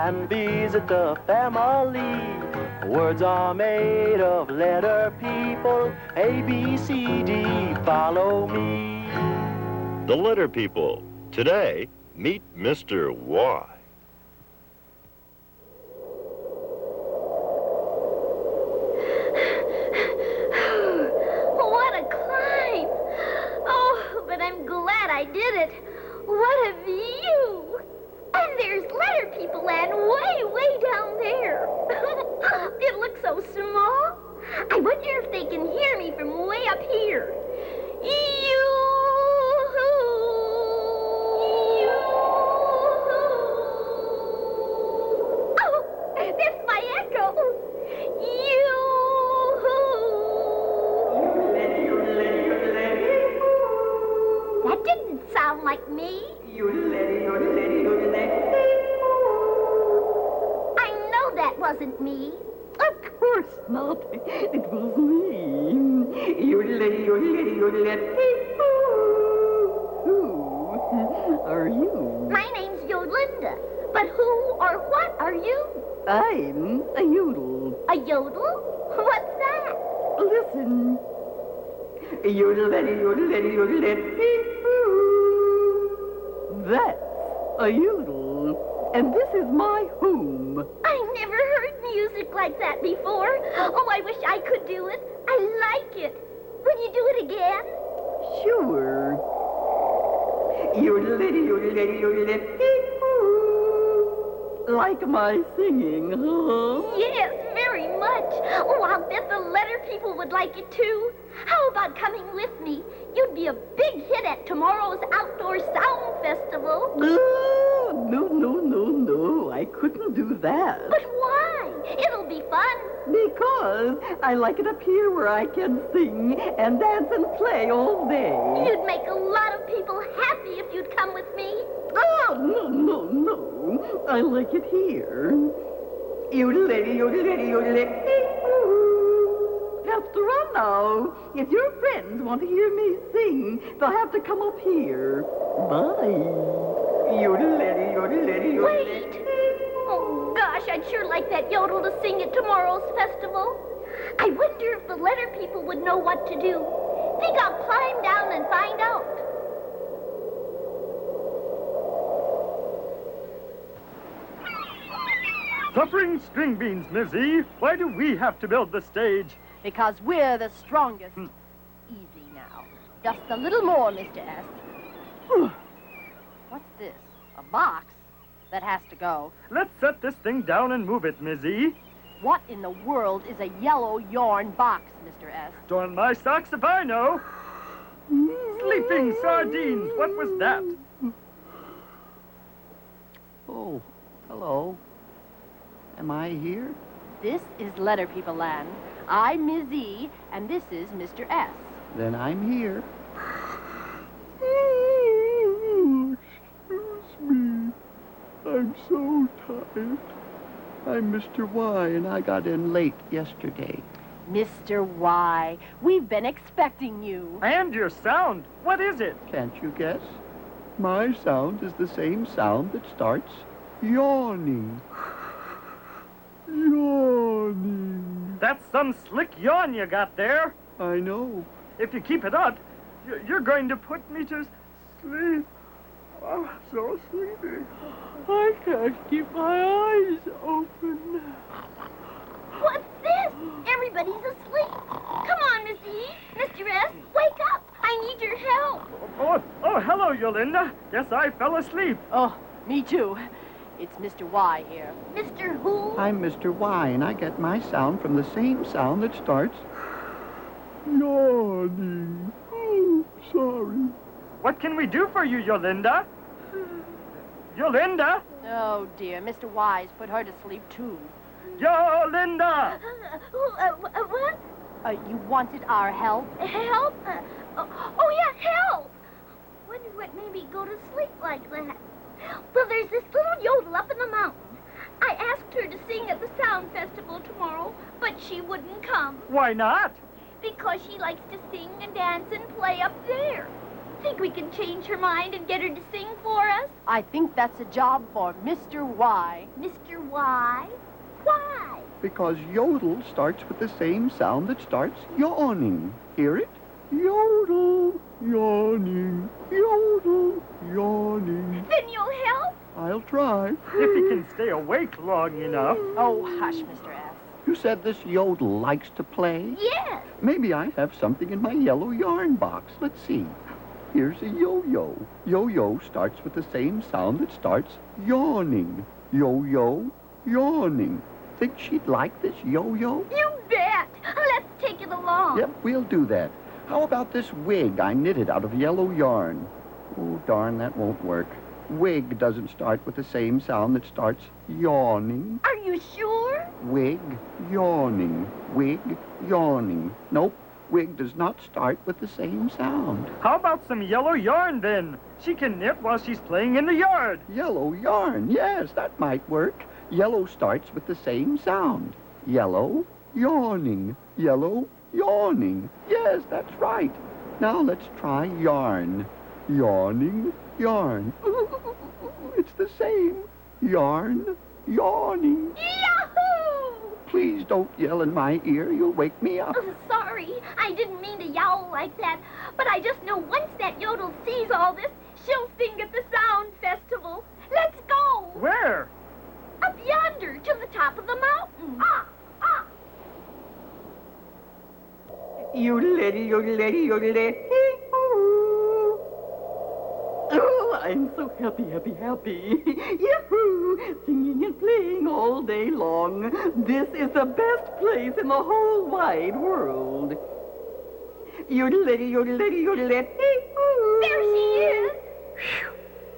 and visit the family. Words are made of letter people, A, B, C, D, follow me. The letter people. Today, meet Mr. Y. What a climb! Oh, but I'm glad I did it. What a view! And there's letter people land way down there. It looks so small. I wonder if they can hear me from way up here. Oh, that's my echo. That didn't sound like me. I know that wasn't me. Of course not. It was me. Who are you? My name's Yolinda. But who or what are you? I'm a yodel. A yodel? What's that? Listen. That's a yodel. And this is my home. I never heard music like that before. Oh, I wish I could do it. I like it. Will you do it again? Sure. Like my singing, huh? Yes, very much. Oh, I'll bet the letter people would like it too. How about coming with me? You'd be a big hit at tomorrow's Outdoor Sound Festival. No. I couldn't do that. But why? It'll be fun. Because I like it up here where I can sing and dance and play all day. You'd make a lot of people happy if you'd come with me. Oh, no. I like it here. After all now, if your friends want to hear me sing, they'll have to come up here. Bye. Wait. Oh, gosh, I'd sure like that yodel to sing at tomorrow's festival. I wonder if the letter people would know what to do. Think I'll climb down and find out. Suffering string beans, Mizzy. Why do we have to build the stage? Because we're the strongest. Easy now. Just a little more, Mr. S. What's this? A box? That has to go. Let's set this thing down and move it, Mizzy. What in the world is a yellow yarn box, Mr. S? Darn my socks if I know. Sleeping sardines. What was that? Oh, hello. Am I here? This is Letter People Land. I'm Ms. E, and this is Mr. S. Then I'm here. Excuse me. I'm so tired. I'm Mr. Y, and I got in late yesterday. Mr. Y, we've been expecting you. And your sound. What is it? Can't you guess? My sound is the same sound that starts yawning. Yawning. That's some slick yawn you got there. I know. If you keep it up, you're going to put me to sleep. I'm so sleepy. I can't keep my eyes open. What's this? Everybody's asleep. Come on, Miss E. Mr. S, wake up. I need your help. Oh, hello, Yolinda. Guess I fell asleep. Oh, me too. It's Mr. Y here. Mr. Who? I'm Mr. Y, and I get my sound from the same sound that starts yawning. Oh, sorry. What can we do for you, Yolinda? Yolinda? Oh, dear. Mr. Y's put her to sleep, too. Yolinda! What? You wanted our help? Help? Oh, yeah, help! Wonder what made me go to sleep like that. Well, there's this little yodel up in the mountain. I asked her to sing at the Sound Festival tomorrow, but she wouldn't come. Why not? Because she likes to sing and dance and play up there. think we can change her mind and get her to sing for us? I think that's a job for Mr. Y. Mr. Y? Why? Because yodel starts with the same sound that starts yawning. Hear it? Yodel, yawning, yodel, yawning. Then you'll help? I'll try. If he can stay awake long enough. Oh, hush, Mr. S. You said this yodel likes to play? Yes. Maybe I have something in my yellow yarn box. Let's see. Here's a yo-yo. Yo-yo starts with the same sound that starts yawning. Yo-yo, yawning. Think she'd like this yo-yo? You bet. Let's take it along. Yep, we'll do that. How about this wig I knitted out of yellow yarn? Oh, darn, that won't work. Wig doesn't start with the same sound that starts yawning. Are you sure? Wig, yawning. Wig, yawning. Nope, wig does not start with the same sound. How about some yellow yarn, then? She can knit while she's playing in the yard. Yellow yarn, yes, that might work. Yellow starts with the same sound. Yellow, yawning. Yellow, yawning. Yes, that's right. Now let's try yarn. Yawning, yarn. It's the same. Yarn, yawning. Yahoo! Please don't yell in my ear. You'll wake me up. Oh, sorry. I didn't mean to yowl like that. But I just know once that yodel sees all this, she'll sing at the Sound Festival. Let's go. Where? Up yonder, to the top of the mountain. Ah, ah. Yodelity, yodelity, yodelity. Hee-hoo. Oh, I'm so happy, happy, happy. Yahoo! Singing and playing all day long. This is the best place in the whole wide world. Yodelity, yodelity, yodelity. Hee-hoo. There she is.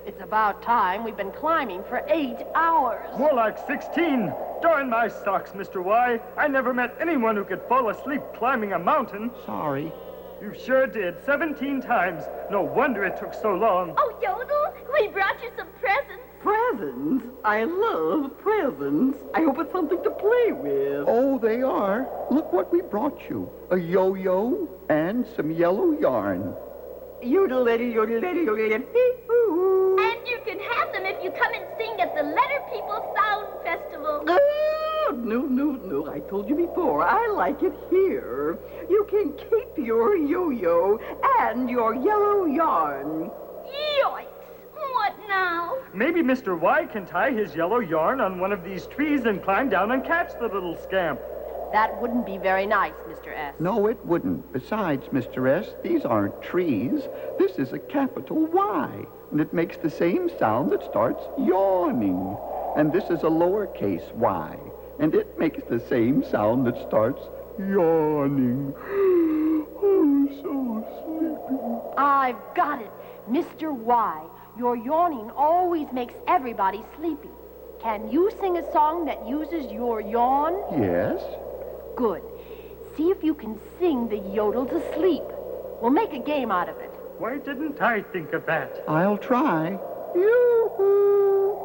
It's about time. We've been climbing for 8 hours. More like 16. Darn my socks, Mr. Y. I never met anyone who could fall asleep climbing a mountain. Sorry. You sure did. 17 times. No wonder it took so long. Oh, Yodel, we brought you some presents. Presents? I love presents. I hope it's something to play with. Oh, they are. Look what we brought you. A yo-yo and some yellow yarn. Yodelity, yodelity, yodelity. Hee-hoo. And you can have them if you come and sing at the Letter People Sound Festival. Oh, no. I told you before, I like it here. You can keep your yo-yo and your yellow yarn. Yoinks! What now? Maybe Mr. Y can tie his yellow yarn on one of these trees and climb down and catch the little scamp. That wouldn't be very nice, Mr. S. No, it wouldn't. Besides, Mr. S., these aren't trees. This is a capital Y, and it makes the same sound that starts yawning. And this is a lowercase y, and it makes the same sound that starts yawning. Oh, so sleepy. I've got it. Mr. Y, your yawning always makes everybody sleepy. Can you sing a song that uses your yawn? Yes? Good. See if you can sing the yodel to sleep. We'll make a game out of it. Why didn't I think of that? I'll try. Yoo-hoo!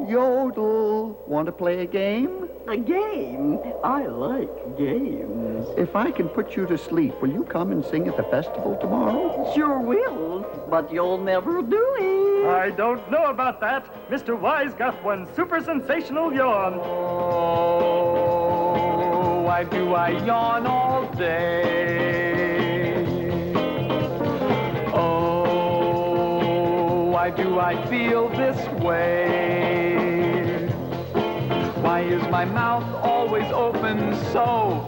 Yodel. Want to play a game? A game? I like games. If I can put you to sleep, will you come and sing at the festival tomorrow? Sure will, but you'll never do it. I don't know about that. Mr. Y's got one super sensational yawn. Oh, why do I yawn all day? Oh, why do I feel this way? Why is my mouth always open so?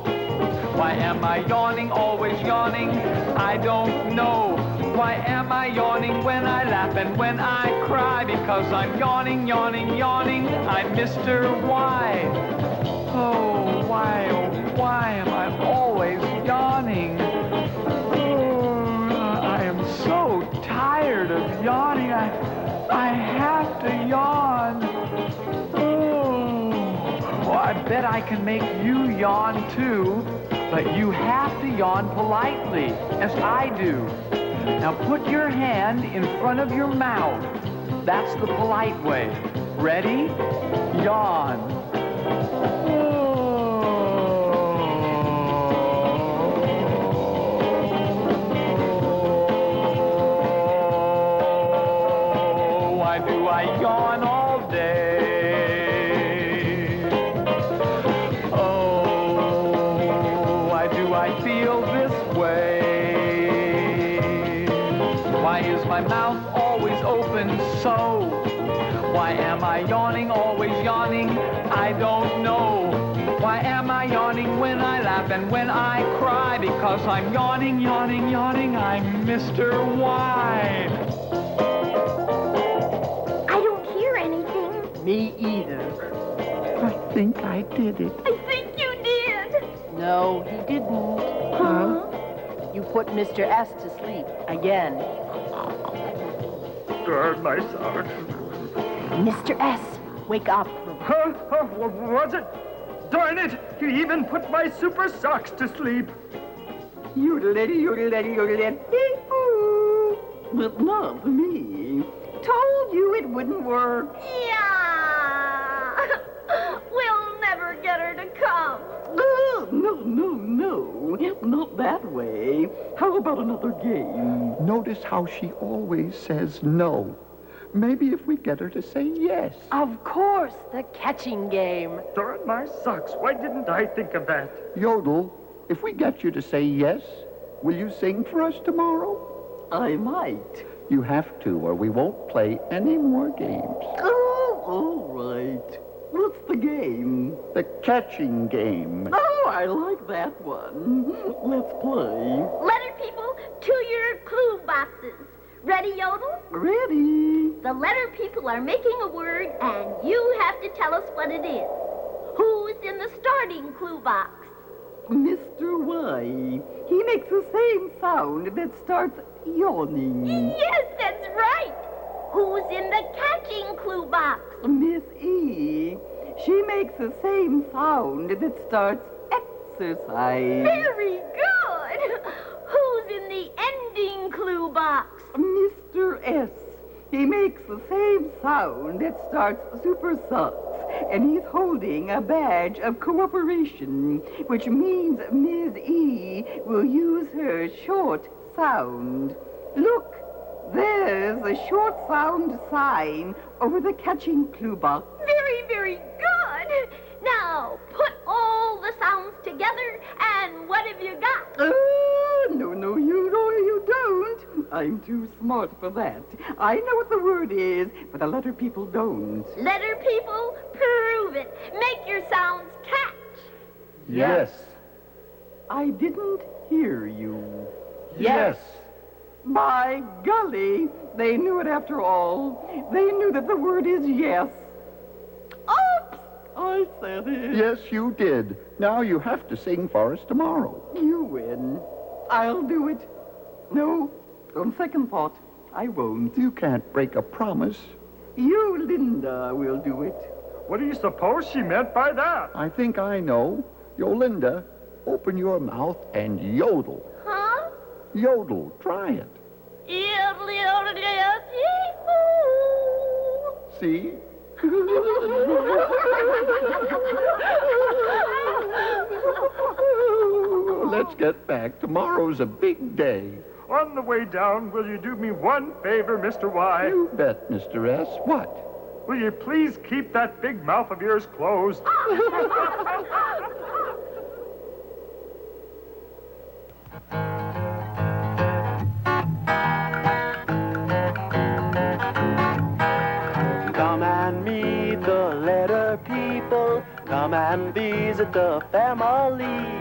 Why am I yawning, always yawning? I don't know. Why am I yawning when I laugh and when I cry? Because I'm yawning, yawning, yawning. I'm Mr. Y. Oh, why am I always yawning? Oh, I am so tired of yawning. I have to yawn. Oh, I bet I can make you yawn too. But you have to yawn politely, as I do. Now put your hand in front of your mouth. That's the polite way. Ready? Yawn. when I cry because I'm yawning, yawning, yawning. I'm Mr. Y. I don't hear anything. Me either. I think I did it. I think you did. No, he didn't. Huh? You put Mr. S to sleep again. Darn my socks. Mr. S, wake up. Huh? Was it? Darn it! He even put my super socks to sleep. Yodelette, yodelette, yodelette. Hee-hoo. But not me. Told you it wouldn't work. Yeah. We'll never get her to come. Oh, no, no, no. Not that way. How about another game? Notice how she always says no. Maybe if we get her to say yes. Of course, the catching game. Darn my socks. Why didn't I think of that? Yodel, if we get you to say yes, will you sing for us tomorrow? I might. You have to, or we won't play any more games. Oh, all right. What's the game? The catching game. Oh, I like that one. Let's play. Letter people, to your clue boxes. Ready, Yodel? Ready? The letter people are making a word, and you have to tell us what it is. Who's in the starting clue box? Mr. Y. He makes the same sound that starts yawning. Yes, that's right. Who's in the catching clue box? Miss E. She makes the same sound that starts exercise. Very good. Who's in the ending clue box? Mr. S. He makes the same sound that starts super socks, and he's holding a badge of cooperation, which means Ms. E will use her short sound. Look, there's a short sound sign over the catching clue box. Very, very good. Now, put all the sounds together, and what have you got? No, you don't. I'm too smart for that. I know what the word is, but the letter people don't. Letter people, prove it. Make your sounds catch. Yes. I didn't hear you. Yes. By golly, they knew it after all. They knew that the word is yes. Oops! I said it. Yes, you did. Now you have to sing for us tomorrow. You win. I'll do it. No, on second thought, I won't. You can't break a promise. You, Linda, will do it. What do you suppose she meant by that? I think I know. Yolinda, open your mouth and yodel. Huh? Yodel, try it. Yodel, yodel, yodel, yee-hoo. See? Let's get back. Tomorrow's a big day. On the way down, will you do me one favor, Mr. Y? You bet, Mr. S. What? Will you please keep that big mouth of yours closed? Come and meet the letter people. Come and visit the family.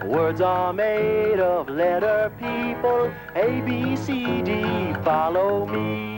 Words are made of letter people. A, B, C, D, follow me.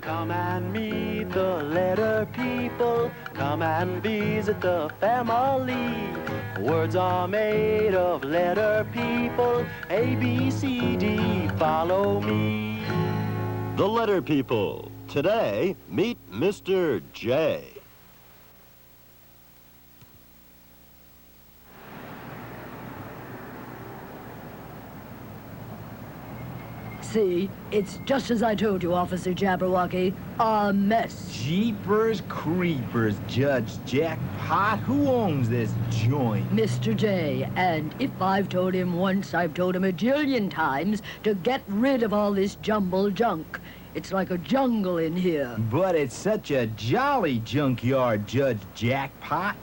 Come and meet the letter people. people, come and visit the family. Words are made of letter people, A, B, C, D, follow me. The letter people. Today, meet Mr. J. See, it's just as I told you, Officer Jabberwocky. A mess. Jeepers creepers, Judge Jackpot. Who owns this joint? Mr. J, and if I've told him once, I've told him a jillion times to get rid of all this jumble junk. It's like a jungle in here. But it's such a jolly junkyard, Judge Jackpot.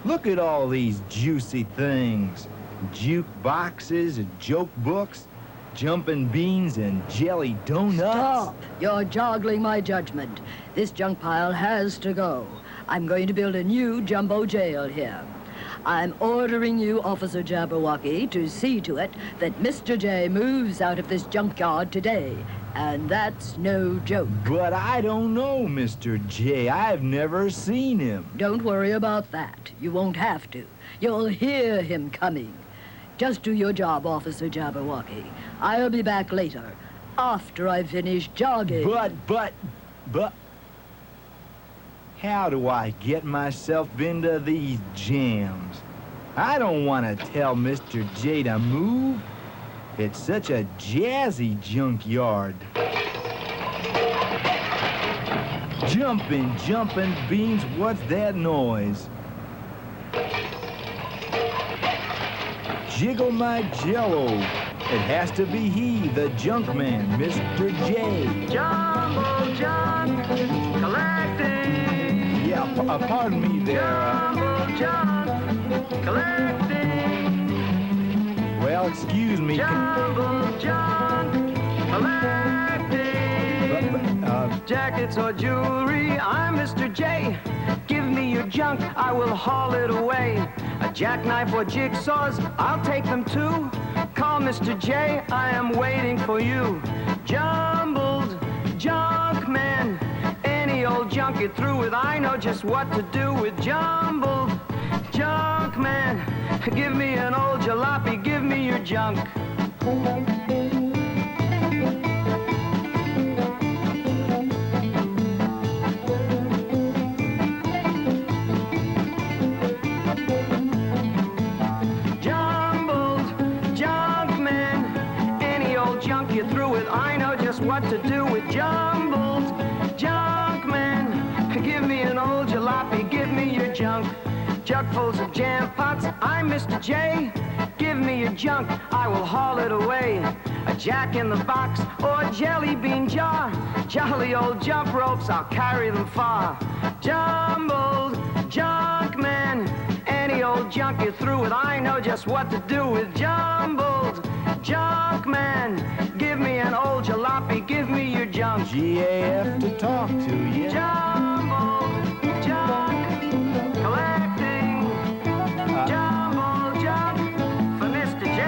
Look at all these juicy things. Jukeboxes and joke books, jumping beans and jelly donuts. Stop! You're joggling my judgment. This junk pile has to go. I'm going to build a new jumbo jail here. I'm ordering you, Officer Jabberwocky, to see to it that Mr. J moves out of this junkyard today. And that's no joke. But I don't know, Mr. J. I've never seen him. Don't worry about that. You won't have to. You'll hear him coming. Just do your job, Officer Jabberwocky. I'll be back later, after I finish jogging. But... How do I get myself into these jams? I don't want to tell Mr. J to move. It's such a jazzy junkyard. Jumping beans, what's that noise? Jiggle my jello. It has to be he, the junk man, Mr. J. Jumbo junk collecting. Yeah, pardon me there. Jumbo junk collecting. Well, excuse me. Jumbo junk collecting. Jackets or jewelry, I'm Mr. J. Give me your junk, I will haul it away. A jackknife or jigsaws, I'll take them too. Call Mr. J, I am waiting for you. Jumbled junk man, any old junk you're through with, I know just what to do with. Jumbled junk man, give me an old jalopy, give me your junk. What to do with jumbled junk man. Give me an old jalopy, give me your junk. Jugfuls of jam pots, I'm Mr. J. Give me your junk, I will haul it away. A jack in the box or a jelly bean jar. Jolly old jump ropes, I'll carry them far. Jumbled junk man, any old junk you're through with, I know just what to do with. Jumbled junk man, give me an old jalopy, give me your junk. GAF to talk to you. Jumbo junk collecting. Jumbo junk for Mr. J.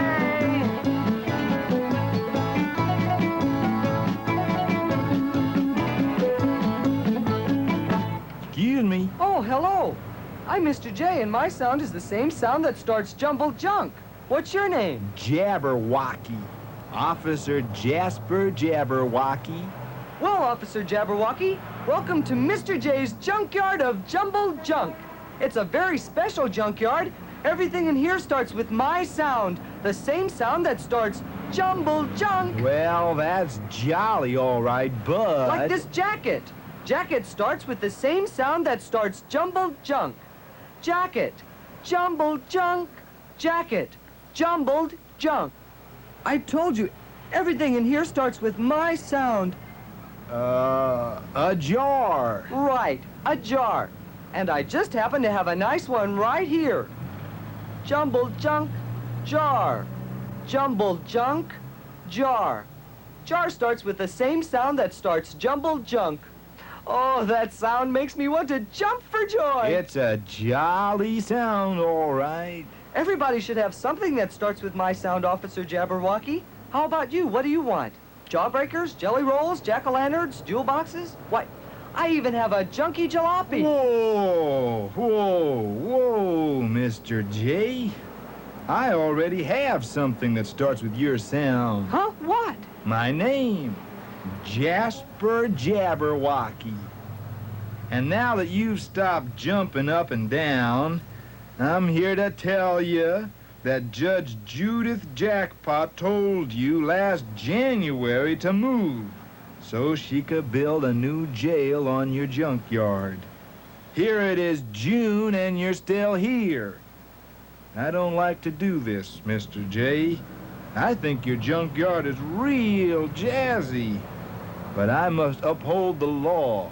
Excuse me. Oh, hello. I'm Mr. J, and my sound is the same sound that starts jumbled junk. What's your name? Jabberwocky. Officer Jasper Jabberwocky. Well, Officer Jabberwocky, welcome to Mr. J's junkyard of jumbled junk. It's a very special junkyard. Everything in here starts with my sound, the same sound that starts jumbled junk. Well, that's jolly, all right, but... Like this jacket. Jacket starts with the same sound that starts jumbled junk. Jacket, jumbled junk, jacket, jumbled junk. I told you, everything in here starts with my sound. A jar. Right, a jar. And I just happen to have a nice one right here. Jumbled junk, jar. Jumbled junk, jar. Jar starts with the same sound that starts jumbled junk. Oh, that sound makes me want to jump for joy. It's a jolly sound, all right. Everybody should have something that starts with my sound, Officer Jabberwocky. How about you? What do you want? Jawbreakers, jelly rolls, jack-o'-lanterns, jewel boxes? Why, I even have a junky jalopy. Whoa, whoa, whoa, Mr. J. I already have something that starts with your sound. Huh? What? My name, Jasper Jabberwocky. And now that you've stopped jumping up and down, I'm here to tell you that Judge Judith Jackpot told you last January to move so she could build a new jail on your junkyard. Here it is June and you're still here. I don't like to do this, Mr. J. I think your junkyard is real jazzy, but I must uphold the law.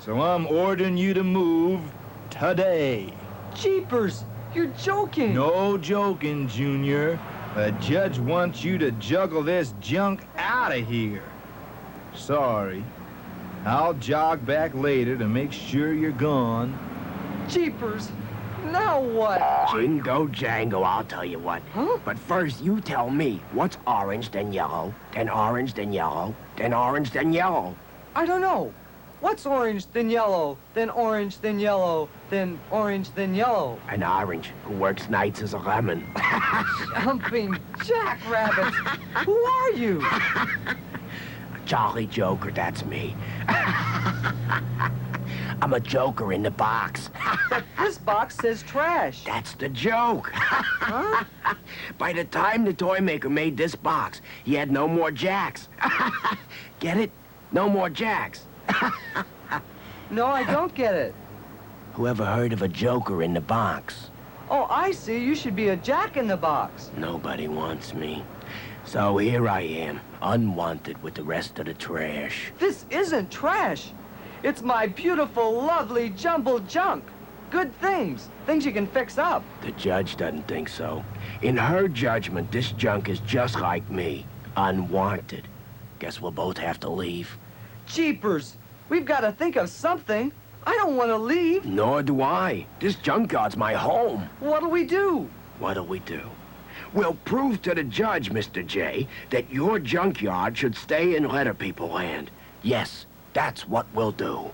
So I'm ordering you to move today. Jeepers, you're joking. No joking, Junior. The judge wants you to juggle this junk out of here. Sorry. I'll jog back later to make sure you're gone. Jeepers, now what? Jingo jango, I'll tell you what. Huh? But first, you tell me what's orange, then yellow, then orange, then yellow, then orange, then yellow. I don't know. What's orange, then yellow, then orange, then yellow, then orange, then yellow? An orange who works nights as a lemon. Jumping jackrabbits. Who are you? Jolly Joker, that's me. I'm a joker in the box. But this box says trash. That's the joke. Huh? By the time the toy maker made this box, he had no more jacks. Get it? No more jacks. No, I don't get it. Whoever heard of a joker in the box? Oh, I see. You should be a jack in the box. Nobody wants me. So here I am, unwanted with the rest of the trash. This isn't trash. It's my beautiful, lovely jumbled junk. Good things. Things you can fix up. The judge doesn't think so. In her judgment, this junk is just like me, unwanted. Guess we'll both have to leave. Jeepers. We've got to think of something. I don't want to leave. Nor do I. This junkyard's my home. What'll we do? What'll we do? We'll prove to the judge, Mr. J, that your junkyard should stay in letter people land. Yes, that's what we'll do.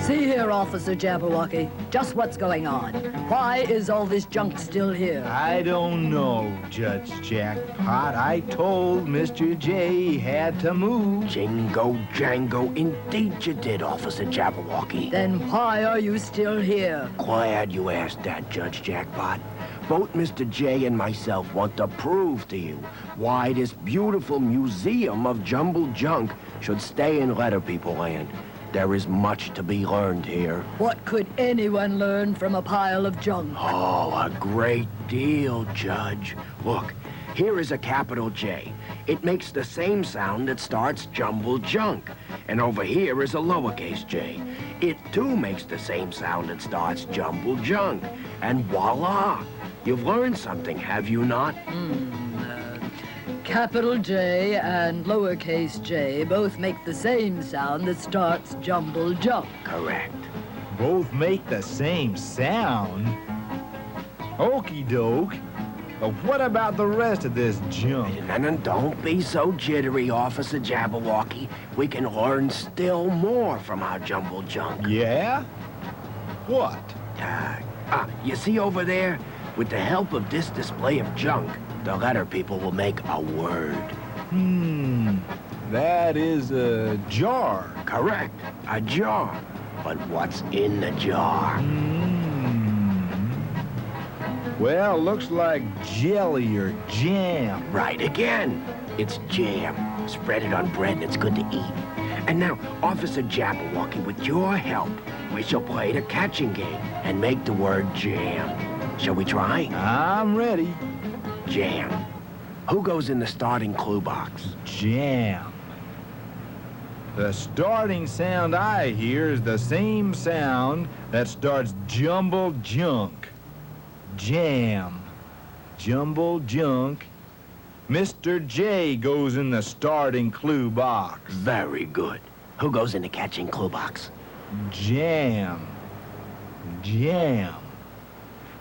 See here, Officer Jabberwocky. Just what's going on? Why is all this junk still here? I don't know, Judge Jackpot. I told Mr. J he had to move. Jingo jango, indeed you did, Officer Jabberwocky. Then why are you still here? Glad you asked that, Judge Jackpot. Both Mr. J and myself want to prove to you why this beautiful museum of jumbled junk should stay in letter people land. There is much to be learned here. What could anyone learn from a pile of junk? Oh, a great deal, Judge. Look, here is a capital J. It makes the same sound that starts jumbled junk. And over here is a lowercase j. It too makes the same sound that starts jumbled junk. And voila! You've learned something, have you not? Capital J and lowercase j both make the same sound that starts jumbled junk. Correct. Both make the same sound? Okie doke. But what about the rest of this junk? And don't be so jittery, Officer Jabberwocky. We can learn still more from our jumbled junk. Yeah? What? You see over there? With the help of this display of junk, the letter people will make a word. That is a jar. Correct, a jar. But what's in the jar? Well, looks like jelly or jam. Right again. It's jam. Spread it on bread and it's good to eat. And now, Officer Jabberwocky, with your help, we shall play the catching game and make the word jam. Shall we try? I'm ready. Jam. Who goes in the starting clue box? Jam. The starting sound I hear is the same sound that starts jumbled junk. Jam. Jumbled junk. Mr. J goes in the starting clue box. Very good. Who goes in the catching clue box? Jam. Jam.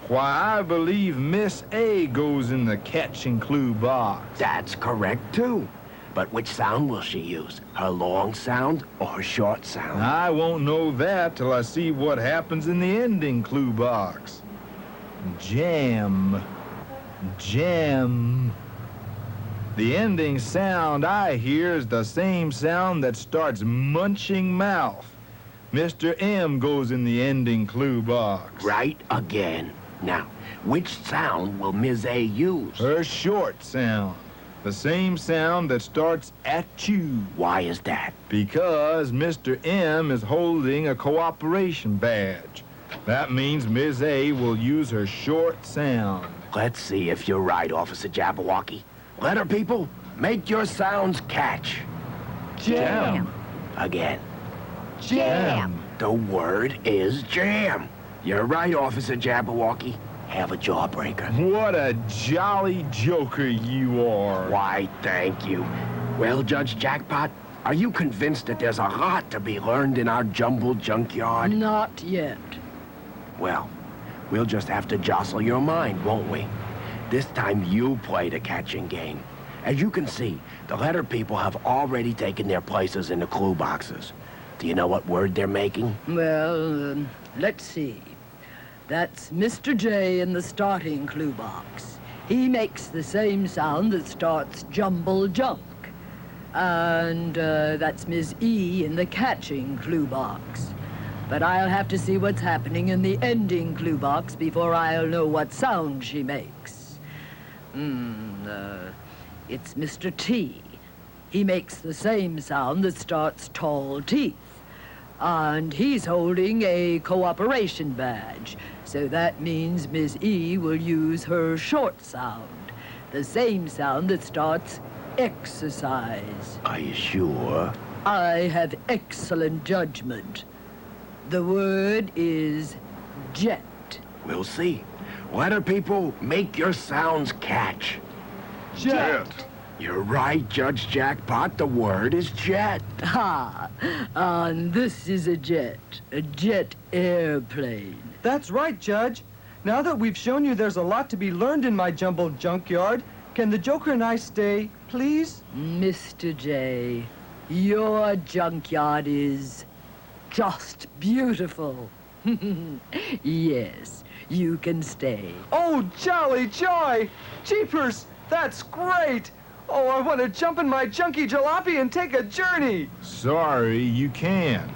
Why, I believe Miss A goes in the catching clue box. That's correct, too. But which sound will she use? Her long sound or her short sound? I won't know that till I see what happens in the ending clue box. Jam. Jam. The ending sound I hear is the same sound that starts munching mouth. Mr. M goes in the ending clue box. Right again. Now, which sound will Ms. A use? Her short sound. The same sound that starts at you. Why is that? Because Mr. M is holding a cooperation badge. That means Ms. A will use her short sound. Let's see if you're right, Officer Jabberwocky. Letter people, make your sounds catch. Jam. Again. Jam. The word is jam. You're right, Officer Jabberwocky. Have a jawbreaker. What a jolly joker you are. Why, thank you. Well, Judge Jackpot, are you convinced that there's a lot to be learned in our jumbled junkyard? Not yet. Well, we'll just have to jostle your mind, won't we? This time you play the catching game. As you can see, the letter people have already taken their places in the clue boxes. Do you know what word they're making? Well, let's see. That's Mr. J in the starting clue box. He makes the same sound that starts jumble junk. And that's Ms. E in the catching clue box. But I'll have to see what's happening in the ending clue box before I'll know what sound she makes. It's Mr. T. He makes the same sound that starts tall teeth. And he's holding a cooperation badge. So that means Miss E will use her short sound. The same sound that starts exercise. Are you sure? I have excellent judgment. The word is jet. We'll see. Letter people, make your sounds catch. Jet. You're right, Judge Jackpot. The word is jet. Ha! And this is a jet airplane. That's right, Judge. Now that we've shown you there's a lot to be learned in my jumbled junkyard, can the Joker and I stay, please? Mr. J, your junkyard is just beautiful. Yes, you can stay. Oh, jolly joy! Jeepers, that's great! Oh, I want to jump in my junky jalopy and take a journey! Sorry, you can't.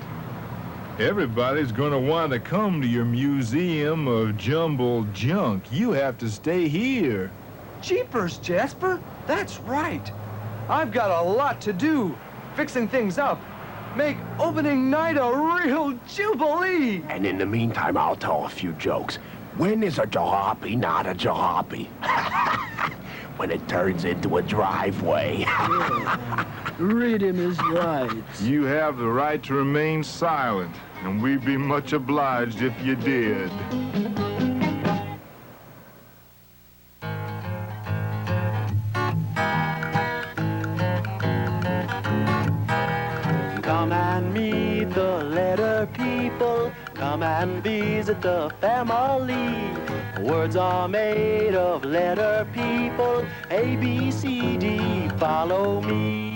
Everybody's gonna want to come to your museum of jumbled junk. You have to stay here. Jeepers, Jasper, that's right. I've got a lot to do, fixing things up. Make opening night a real jubilee. And in the meantime, I'll tell a few jokes. When is a jalopy not a jalopy? When it turns into a driveway. Rhythm is right. You have the right to remain silent, and we'd be much obliged if you did. Come and meet the letter people. Come and visit the family. Words are made of letter people. A, B, C, D, follow me.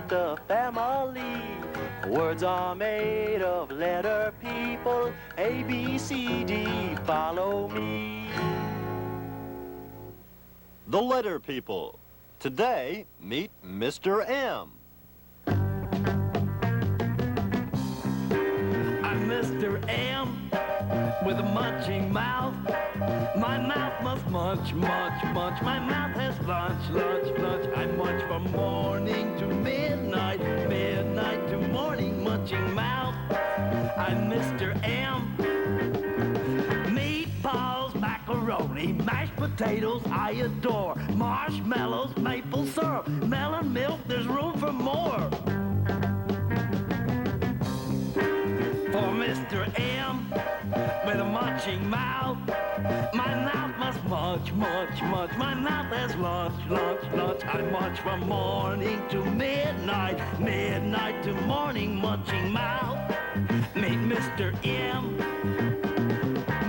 visit the family. Words are made of letter people. A, B, C, D, follow me. The letter people. Today, meet Mr. M. I'm Mr. M with a munching mouth. My mouth must munch, munch, munch. My mouth has lunch, lunch, lunch. I munch from morning to midnight, midnight to morning, munching mouth. I'm Mr. M. Meatballs, macaroni, mashed potatoes, I adore. Marshmallows, maple syrup, melon milk, there's room for more. For Mr. M with a munching mouth, my mouth must munch, munch, munch. My mouth has lunch, lunch, lunch. I munch from morning to midnight, midnight to morning, munching mouth. Meet Mr. M.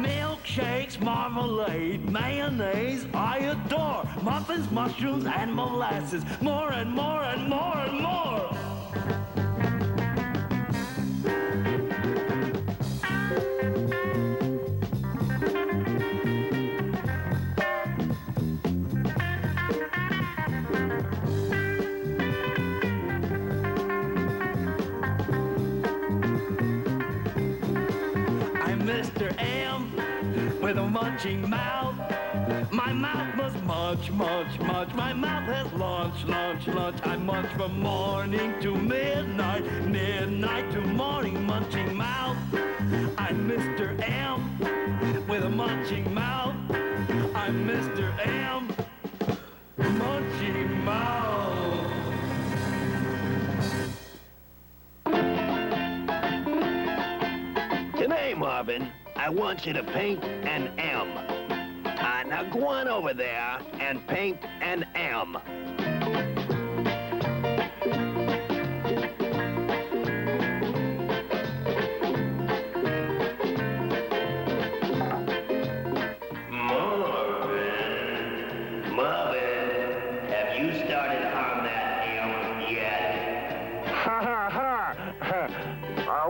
Milkshakes, marmalade, mayonnaise, I adore. Muffins, mushrooms, and molasses. More and more and more and more. Mr. M with a munching mouth. My mouth must munch, munch, munch. My mouth has lunch, lunch, lunch. I munch from morning to midnight, midnight to morning, munching mouth. I'm Mr. M with a munching mouth. I'm Mr. M, munching mouth. Today, Marvin, I want you to paint an M. Now go on over there and paint an M. Marvin, have you started on that M yet? Ha ha ha!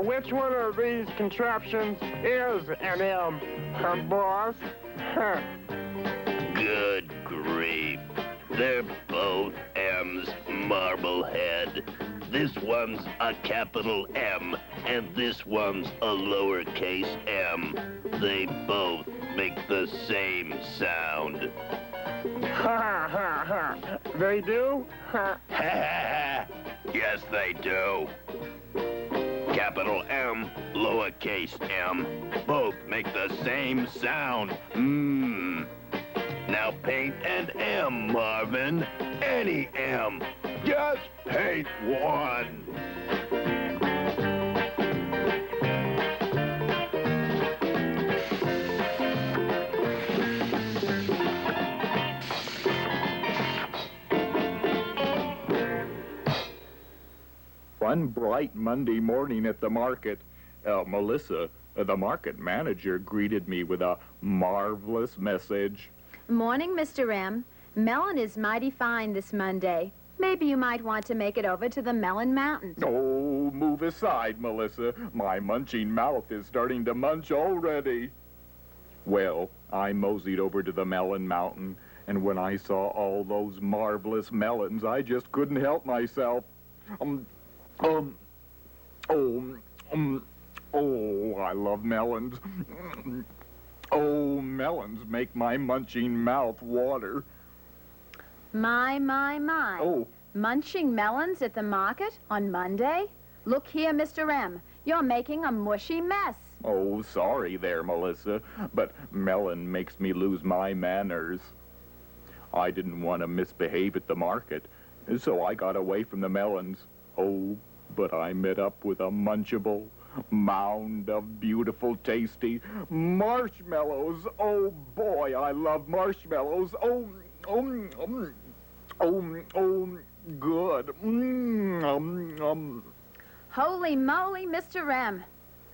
Which one of these contraptions is an M, boss? Good grief. They're both M's, Marblehead. This one's a capital M, and this one's a lowercase m. They both make the same sound. Ha ha ha! They do? Ha ha ha! Yes, they do. Capital M, lowercase m, both make the same sound. Now paint an M, Marvin. Any M. Just paint one. One bright Monday morning at the market, Melissa, the market manager, greeted me with a marvelous message. Morning, Mr. M. Melon is mighty fine this Monday. Maybe you might want to make it over to the Melon Mountains. Oh, move aside, Melissa. My munching mouth is starting to munch already. Well, I moseyed over to the Melon Mountain, and when I saw all those marvelous melons, I just couldn't help myself. Oh, I love melons. Oh, melons make my munching mouth water. My. Oh. Munching melons at the market on Monday? Look here, Mr. M. You're making a mushy mess. Oh, sorry there, Melissa, but melon makes me lose my manners. I didn't want to misbehave at the market, so I got away from the melons. Oh, but I met up with a munchable mound of beautiful, tasty marshmallows. Oh, boy, I love marshmallows. Good. Holy moly, Mr. M.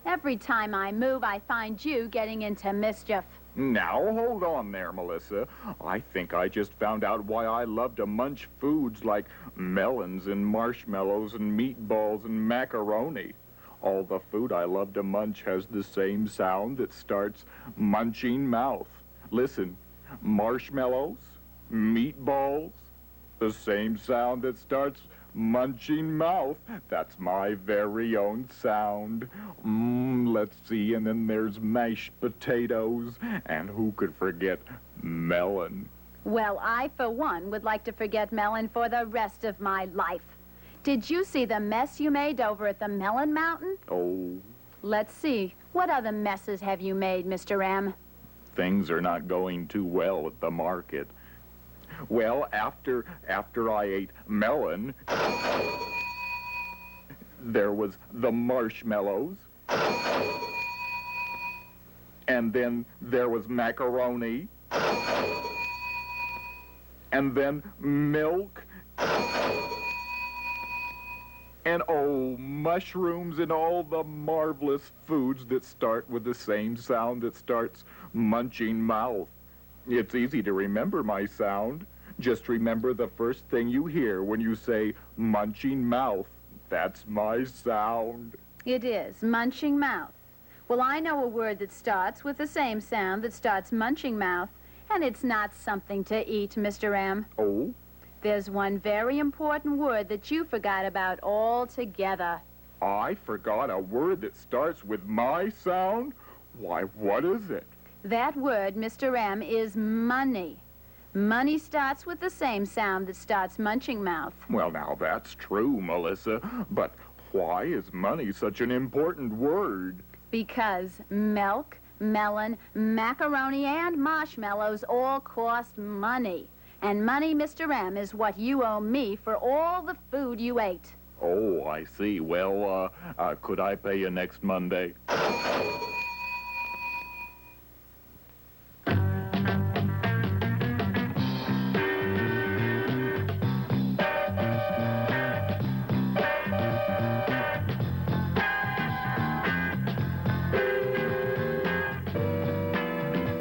Every time I move, I find you getting into mischief. Now, hold on there, Melissa. I think I just found out why I love to munch foods like melons and marshmallows and meatballs and macaroni. All the food I love to munch has the same sound that starts munching mouth. Listen, marshmallows, meatballs, the same sound that starts munching mouth. That's my very own sound. Let's see, and then there's mashed potatoes, and who could forget melon? Well, I, for one, would like to forget melon for the rest of my life. Did you see the mess you made over at the Melon Mountain? Oh, Let's see. What other messes have you made, Mr. M? things are not going too well at the market. Well, after I ate melon, there was the marshmallows, and then there was macaroni, and then milk, and oh, mushrooms and all the marvelous foods that start with the same sound that starts munching mouth. It's easy to remember my sound. Just remember the first thing you hear when you say munching mouth. That's my sound. It is, munching mouth. Well, I know a word that starts with the same sound that starts munching mouth, and it's not something to eat, Mr. M. Oh? There's one very important word that you forgot about altogether. I forgot a word that starts with my sound? Why, what is it? That word, Mr. M, is money. Money starts with the same sound that starts munching mouth. Well, now, that's true, Melissa, but why is money such an important word? Because milk, melon, macaroni, and marshmallows all cost money. And money, Mr. M, is what you owe me for all the food you ate. Oh, I see. Well, could I pay you next Monday?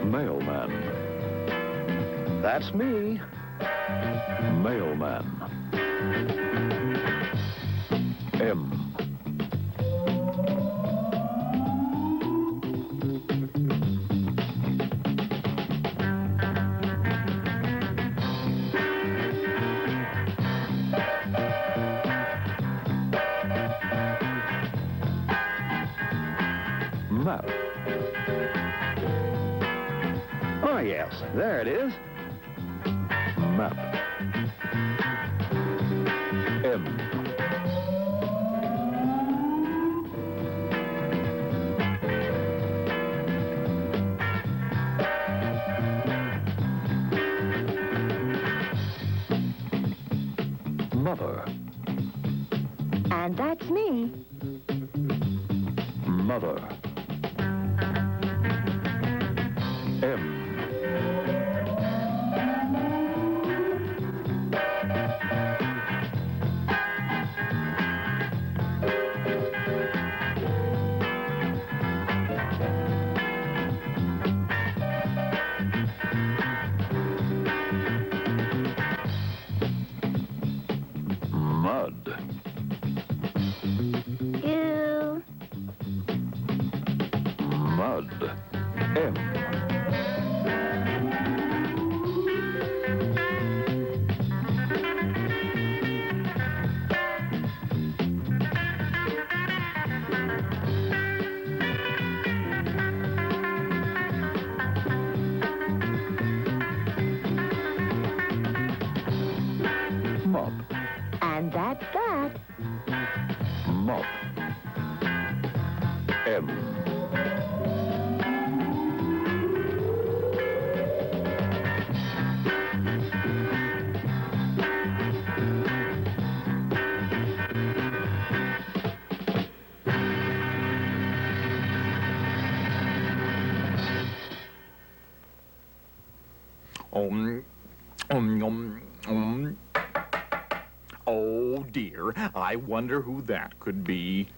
Mailman. That's me. Mailman. M. Map. Oh, yes, there it is. Map. M. Mother. And that's me. Mother. M. Mud. Ew. Mud. M. Mop. And that's that. Mop. M. Oh, dear. I wonder who that could be.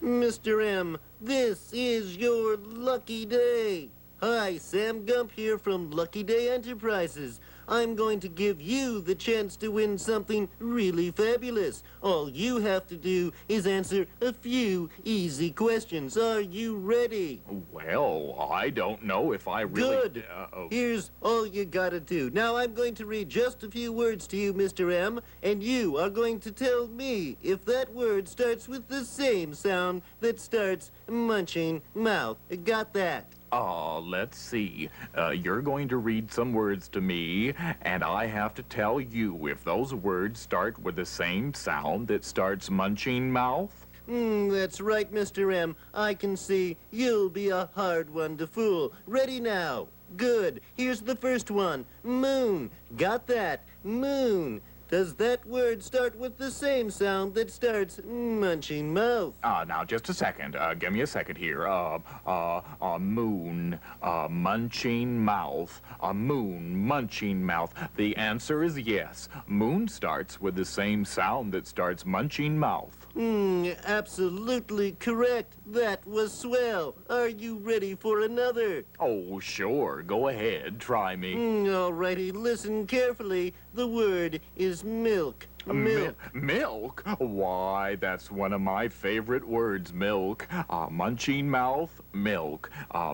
Mr. M, this is your lucky day. Hi, Sam Gump here from Lucky Day Enterprises. I'm going to give you the chance to win something really fabulous. All you have to do is answer a few easy questions. Are you ready? Well, I don't know if I really... Good. Here's all you gotta do. Now I'm going to read just a few words to you, Mr. M, and you are going to tell me if that word starts with the same sound that starts munching mouth. Got that? Let's see. You're going to read some words to me, and I have to tell you if those words start with the same sound that starts munching mouth. That's right, Mr. M. I can see you'll be a hard one to fool. Ready now? Good. Here's the first one. Moon. Got that? Moon. Does that word start with the same sound that starts munching mouth? Now, just a second. Give me a second here. Moon, munching mouth. Moon, munching mouth. The answer is yes. Moon starts with the same sound that starts munching mouth. Absolutely correct. That was swell. Are you ready for another? Oh, sure. Go ahead. Try me. Alrighty. Listen carefully. The word is milk. Milk. Milk? Why, that's one of my favorite words, milk. Munching mouth, milk.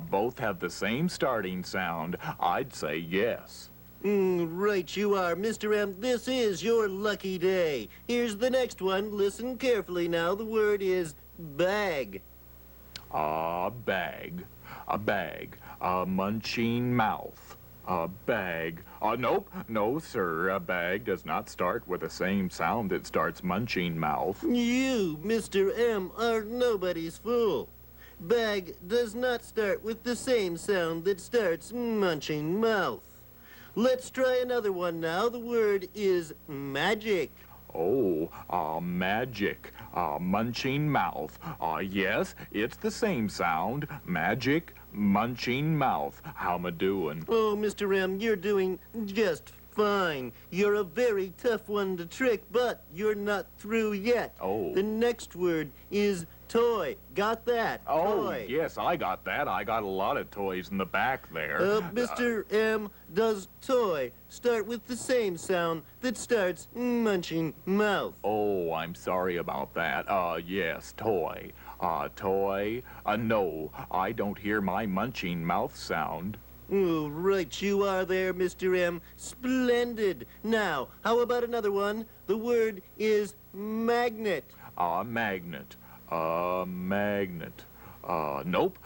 Both have the same starting sound. I'd say yes. Right you are, Mr. M. This is your lucky day. Here's the next one. Listen carefully now. The word is bag. Bag. A bag. Munching mouth. A bag. Nope. No, sir. A bag does not start with the same sound that starts munching mouth. You, Mr. M, are nobody's fool. Bag does not start with the same sound that starts munching mouth. Let's try another one now. The word is magic. Magic. Munching mouth. Yes, it's the same sound. Magic, munching mouth. How am I doing? Oh, Mr. M, you're doing just fine. You're a very tough one to trick, but you're not through yet. The next word is toy. Got that? Toy. Yes, I got that. I got a lot of toys in the back there. Mr. M, does toy start with the same sound that starts munching mouth? Oh, I'm sorry about that. Yes, toy. Toy. No, I don't hear my munching mouth sound. Oh, right you are there, Mr. M. Splendid. Now, how about another one? The word is magnet. Magnet. Magnet. Nope.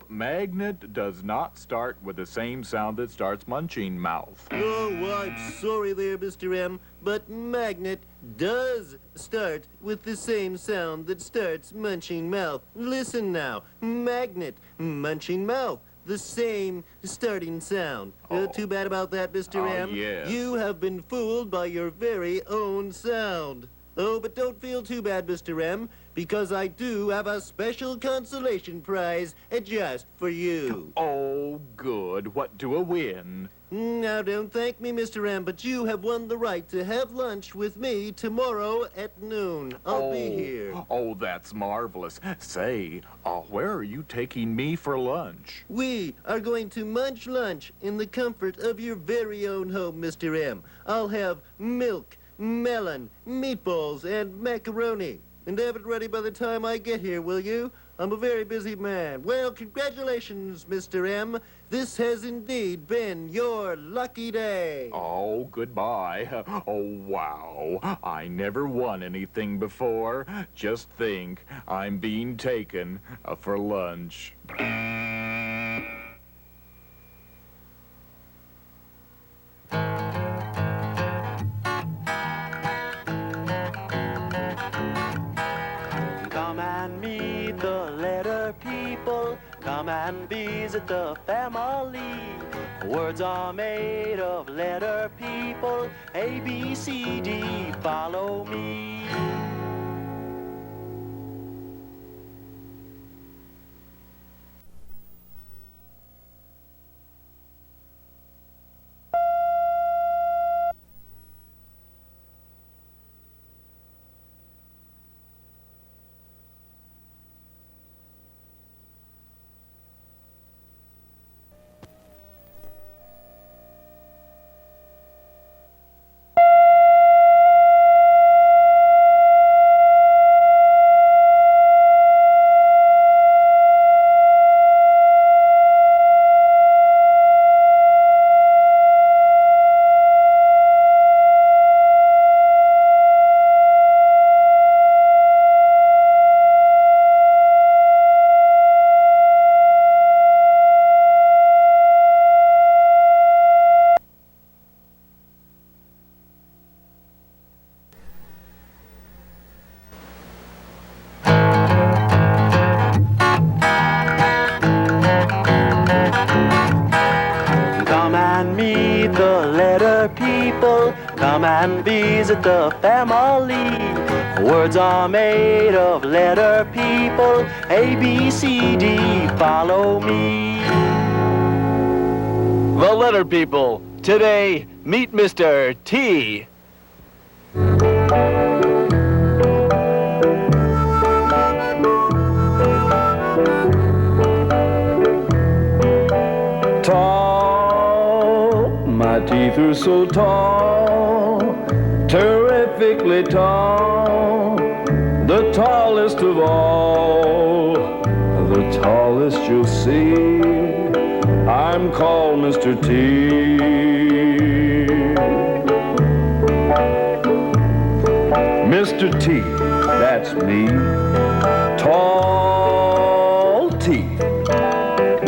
Magnet does not start with the same sound that starts munching mouth. Oh, I'm sorry there, Mr. M, but magnet does start with the same sound that starts munching mouth. Listen now. Magnet, munching mouth. The same starting sound. Too bad about that, Mr. M. Yes. You have been fooled by your very own sound. Oh, but don't feel too bad, Mr. M, because I do have a special consolation prize just for you. Oh, good. What do I win? Now, don't thank me, Mr. M, but you have won the right to have lunch with me tomorrow at noon. I'll be here. Oh, that's marvelous. Say, where are you taking me for lunch? We are going to munch lunch in the comfort of your very own home, Mr. M. I'll have milk, melon, meatballs, and macaroni. And have it ready by the time I get here, will you? I'm a very busy man. Well, congratulations, Mr. M. This has indeed been your lucky day. Oh, goodbye. Oh, wow. I never won anything before. Just think, I'm being taken for lunch. Come and meet the letter people. Come and visit the family. Words are made of letter people. A, B, C, D, follow me. come and visit the family. Words are made of letter people, A, B, C, D, follow me. The letter people. Today, meet Mr. T. Tall, my teeth are so tall, terrifically tall, the tallest of all, the tallest you'll see. I'm called Mr. T. Mr. T, that's me. Tall teeth.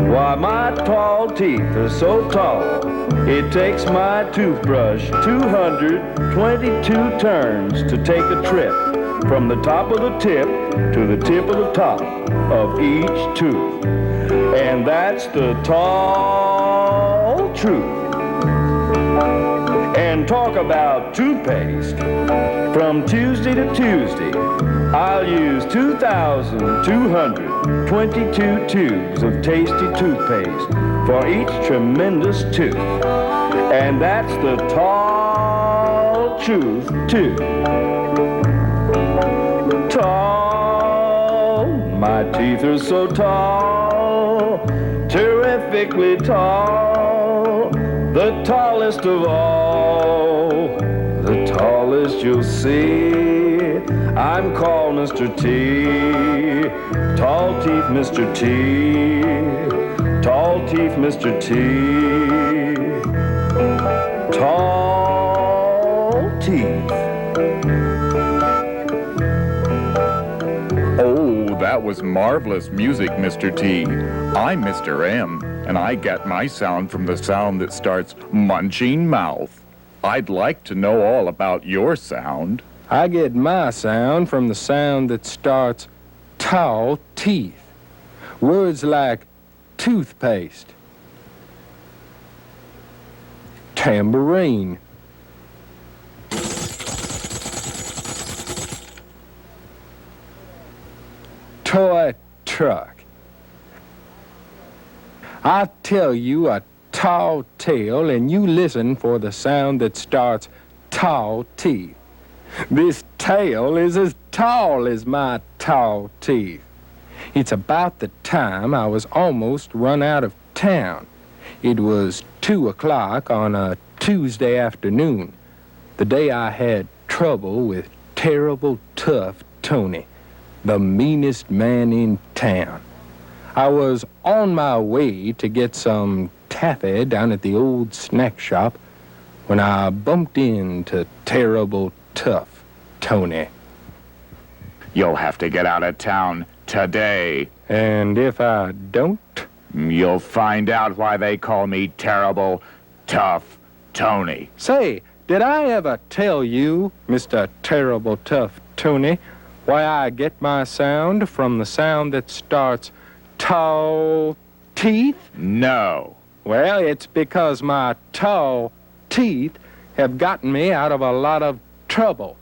Why, my tall teeth are so tall, it takes my toothbrush 222 turns to take a trip from the top of the tip to the tip of the top of each tooth. And that's the tall truth. And talk about toothpaste. From Tuesday to Tuesday, I'll use 2,222 tubes of tasty toothpaste for each tremendous tooth. And that's the tall truth, too. Tall, my teeth are so tall, terrifically tall, the tallest of all, the tallest you'll see. I'm called Mr. T. Tall teeth, Mr. T. Tall teeth, Mr. T. Tall teeth. Oh, that was marvelous music, Mr. T. I'm Mr. M, and I get my sound from the sound that starts munching mouth. I'd like to know all about your sound. I get my sound from the sound that starts tall teeth. Words like toothpaste, tambourine, toy truck. I tell you a tall tale and you listen for the sound that starts tall teeth. This tale is as tall as my tall teeth. It's about the time I was almost run out of town. It was 2 o'clock on a Tuesday afternoon, the day I had trouble with Terrible Tough Tony, the meanest man in town. I was on my way to get some taffy down at the old snack shop when I bumped into Terrible Tough Tony. You'll have to get out of town today. And if I don't? You'll find out why they call me Terrible Tough Tony. Say, did I ever tell you, Mr. Terrible Tough Tony, why I get my sound from the sound that starts tall teeth? No. Well, it's because my tall teeth have gotten me out of a lot of trouble,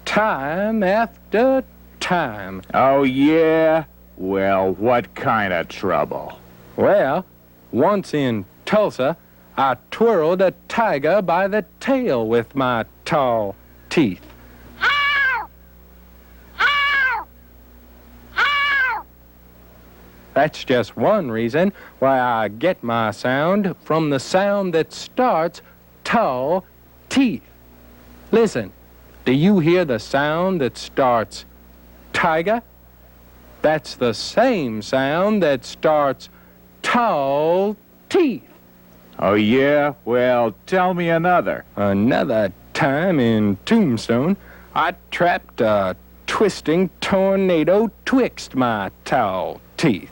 time after time. Oh, yeah? Well, what kind of trouble? Well, once in Tulsa, I twirled a tiger by the tail with my tall teeth. That's just one reason why I get my sound from the sound that starts tall teeth. Listen, do you hear the sound that starts tiger? That's the same sound that starts tall teeth. Oh, yeah? Well, tell me another. Another time in Tombstone, I trapped a twisting tornado twixt my tall teeth.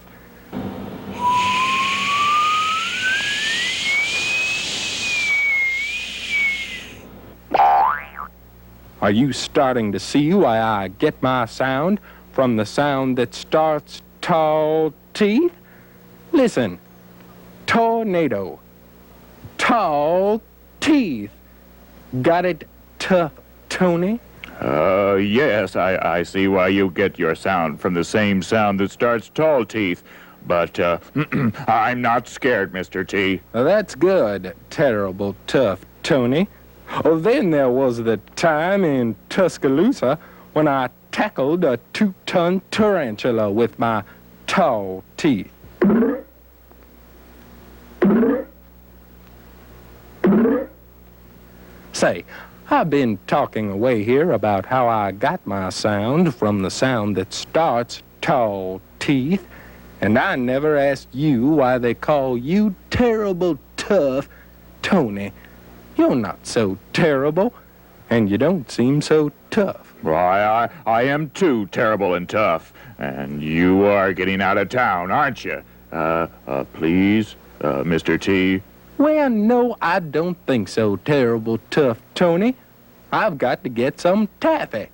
Are you starting to see why I get my sound from the sound that starts tall teeth? Listen, tornado, tall teeth, Got it, Tough Tony? Yes, I see why you get your sound from the same sound that starts tall teeth. But, I'm not scared, Mr. T. That's good, Terrible Tough Tony. Oh, then there was the time in Tuscaloosa when I tackled a 2-ton tarantula with my tall teeth. Say, I've been talking away here about how I got my sound from the sound that starts tall teeth, and I never asked you why they call you Terrible Tough Tony. You're not so terrible, and you don't seem so tough. Why, I am too terrible and tough, and you are getting out of town, aren't you? Please, Mr. T. Well, no, I don't think so, Terrible Tough Tony. I've got to get some taffy.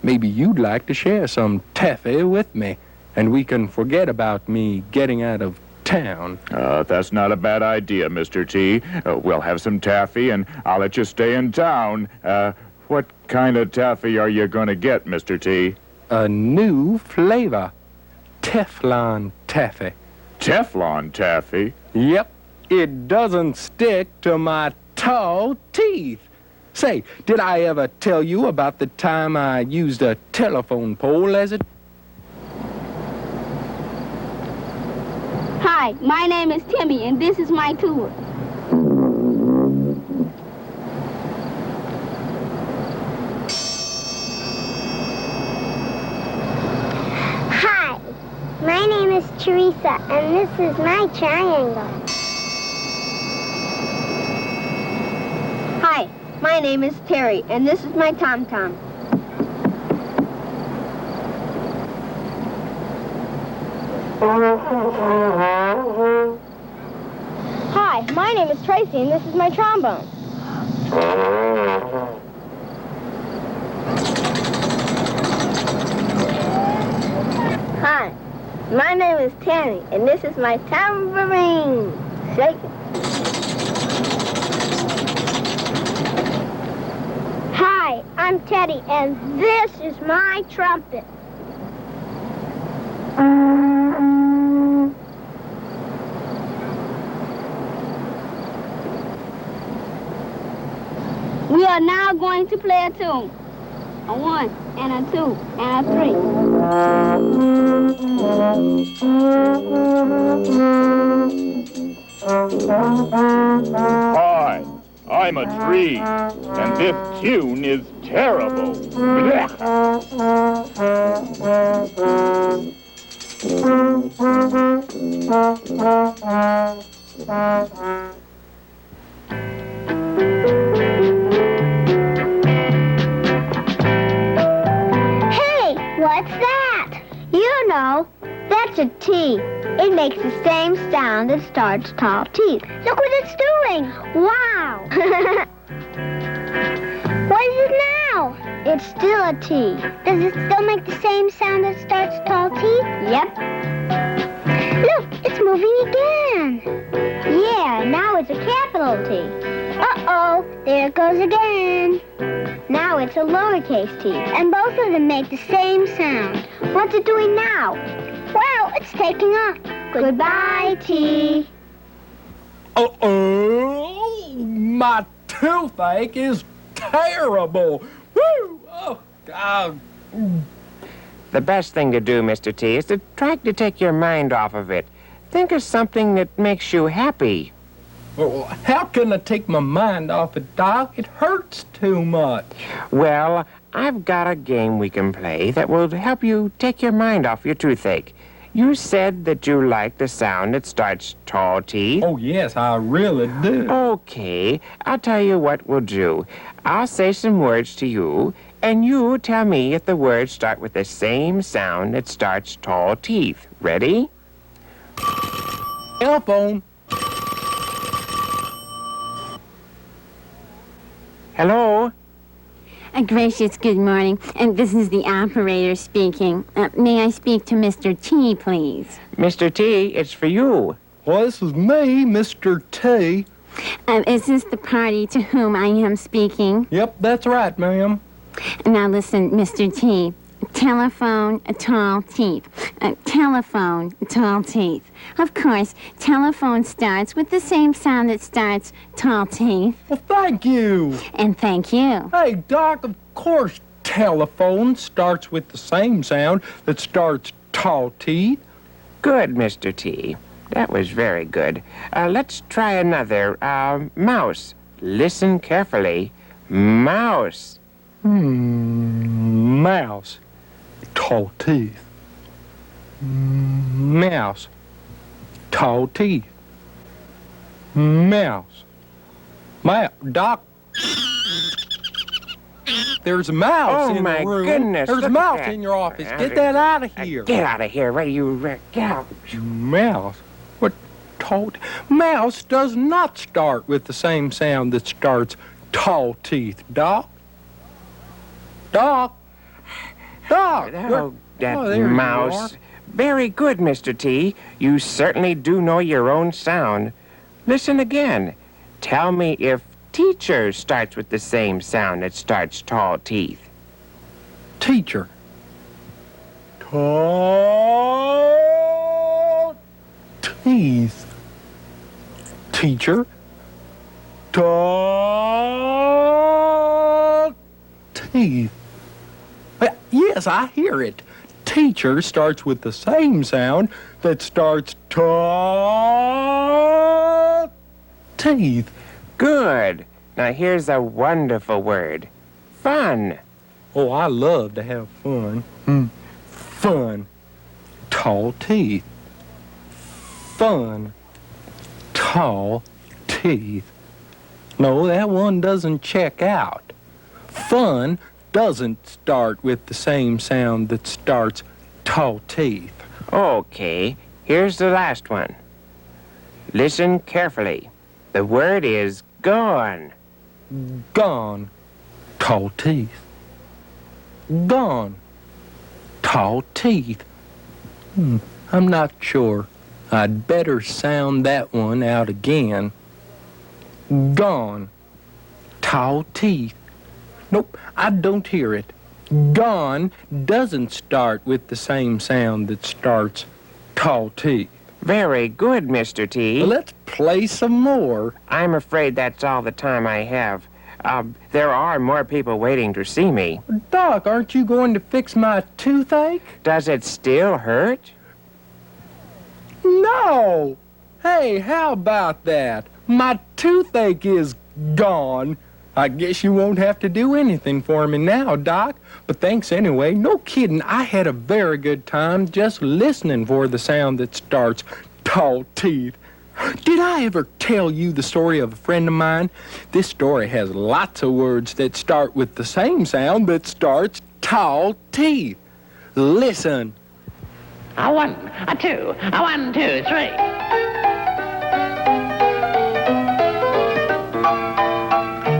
Maybe you'd like to share some taffy with me, and we can forget about me getting out of town. That's not a bad idea, Mr. T. We'll have some taffy, and I'll let you stay in town. What kind of taffy are you going to get, Mr. T? A new flavor. Teflon taffy. Teflon taffy? Yep. It doesn't stick to my tall teeth. Say, did I ever tell you about the time I used a telephone pole as a... Hi, my name is Timmy, and this is my tour. Hi, my name is Teresa, and this is my triangle. Hi, my name is Terry, and this is my tom-tom. Hi, my name is Tracy, and this is my trombone. Hi, my name is Tammy, and this is my tambourine. Shake it. Hi, I'm Teddy, and this is my trumpet. We are now going to play a tune. A 1 and a 2 and a 3. Hi, I'm a tree, and this tune is terrible. What's that? You know, that's a T. It makes the same sound that starts tall teeth. Look what it's doing. Wow. What is it now? It's still a T. Does it still make the same sound that starts tall teeth? Yep. Look, it's moving again. Yeah, now it's a capital T. Uh-oh, there it goes again. Now it's a lowercase t, and both of them make the same sound. What's it doing now? Well, it's taking off. Goodbye, T. Uh-oh, my toothache is terrible. Woo! Oh, God. The best thing to do, Mr. T, is to try to take your mind off of it. Think of something that makes you happy. Well, how can I take my mind off it, Doc? It hurts too much. Well, I've got a game we can play that will help you take your mind off your toothache. You said that you like the sound that starts tall teeth. Oh, yes, I really do. Okay, I'll tell you what we'll do. I'll say some words to you, and you tell me if the words start with the same sound that starts tall teeth. Ready? Telephone. Hello? Gracious good morning. And this is the operator speaking. May I speak to Mr. T, please? Mr. T, it's for you. Well, this is me, Mr. T. Is this the party to whom I am speaking? Yep, that's right, ma'am. Now listen, Mr. T. Telephone, tall teeth. Telephone, tall teeth. Of course, telephone starts with the same sound that starts tall teeth. Well, thank you. And thank you. Hey, Doc, of course telephone starts with the same sound that starts tall teeth. Good, Mr. T. That was very good. Let's try another. Mouse. Listen carefully. Mouse. Mouse. Tall teeth. Mouse. Tall teeth. Mouse. Doc. There's a mouse in the room. Oh, my goodness. There's a look mouse at that. in your office. Get that out of here. Get out of here. Right, you... Get out. Mouse? What? Mouse does not start with the same sound that starts tall teeth, Doc. Doc. Doc. Oh, that there you mouse. are. Very good, Mr. T. You certainly do know your own sound. Listen again. Tell me if teacher starts with the same sound that starts tall teeth. Teacher. Tall teeth. Teacher. Tall teeth. Yes, I hear it. Teacher starts with the same sound that starts tall teeth. Good. Now here's a wonderful word. Fun. Oh, I love to have fun. Fun. Tall teeth. Fun. Tall teeth. No, that one doesn't check out. Fun doesn't start with the same sound that starts tall teeth. Okay, here's the last one. Listen carefully. The word is gone. Gone. Tall teeth. Gone. Tall teeth. I'm not sure. I'd better sound that one out again. Gone. Tall teeth. Nope, I don't hear it. Gone doesn't start with the same sound that starts tall teeth. Very good, Mr. T. Let's play some more. I'm afraid that's all the time I have. There are more people waiting to see me. Doc, aren't you going to fix my toothache? Does it still hurt? No! Hey, how about that? My toothache is gone. I guess you won't have to do anything for me now, Doc. But thanks anyway. No kidding, I had a very good time just listening for the sound that starts tall teeth. Did I ever tell you the story of a friend of mine? This story has lots of words that start with the same sound that starts tall teeth. Listen. A 1, a 2, a 1, 2, 3.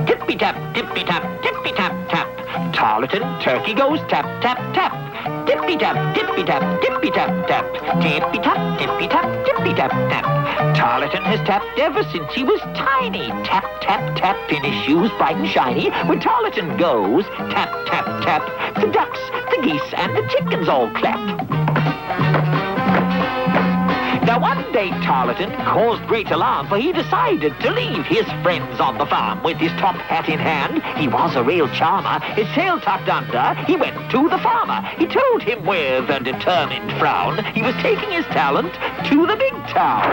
Tippy-tap, tippy-tap, tippy-tap, tap. Tarleton, turkey goes tap, tap, tap. Tippy-tap, tippy-tap, tippy-tap, tap. Tippy-tap, tippy-tap, tippy-tap, tap. Tarleton has tapped ever since he was tiny. Tap, tap, tap, in his shoes bright and shiny. When Tarleton goes, tap, tap, tap, the ducks, the geese, and the chickens all clap. Now one day Tarleton caused great alarm, for he decided to leave his friends on the farm. With his top hat in hand, he was a real charmer. His tail tucked under, he went to the farmer. He told him with a determined frown he was taking his talent to the big town.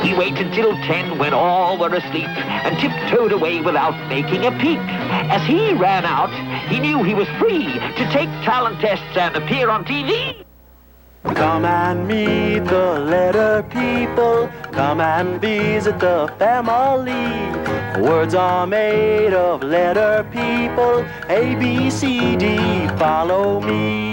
He waited till 10 when all were asleep and tiptoed away without making a peep. As he ran out, he knew he was free to take talent tests and appear on TV. Come and meet the letter people. Come and visit the family. Words are made of letter people. A, B, C, D, follow me.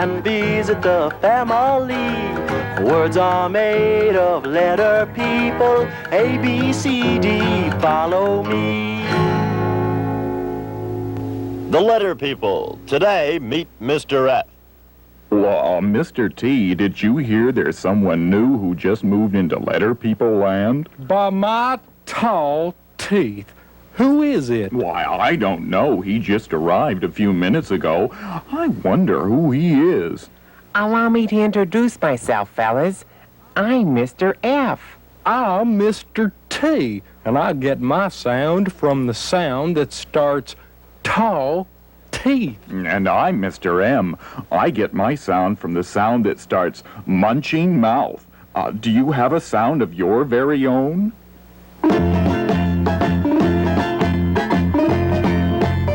and visit the family. Words are made of letter people. A, B, C, D, follow me. The letter people. Today, meet Mr. F. Well, Mr. T, did you hear there's someone new who just moved into letter people land? By my tall teeth. Who is it? Why, I don't know. He just arrived a few minutes ago. I wonder who he is. Allow me to introduce myself, fellas. I'm Mr. F. I'm Mr. T, and I get my sound from the sound that starts tall teeth. And I'm Mr. M. I get my sound from the sound that starts munching mouth. Do you have a sound of your very own?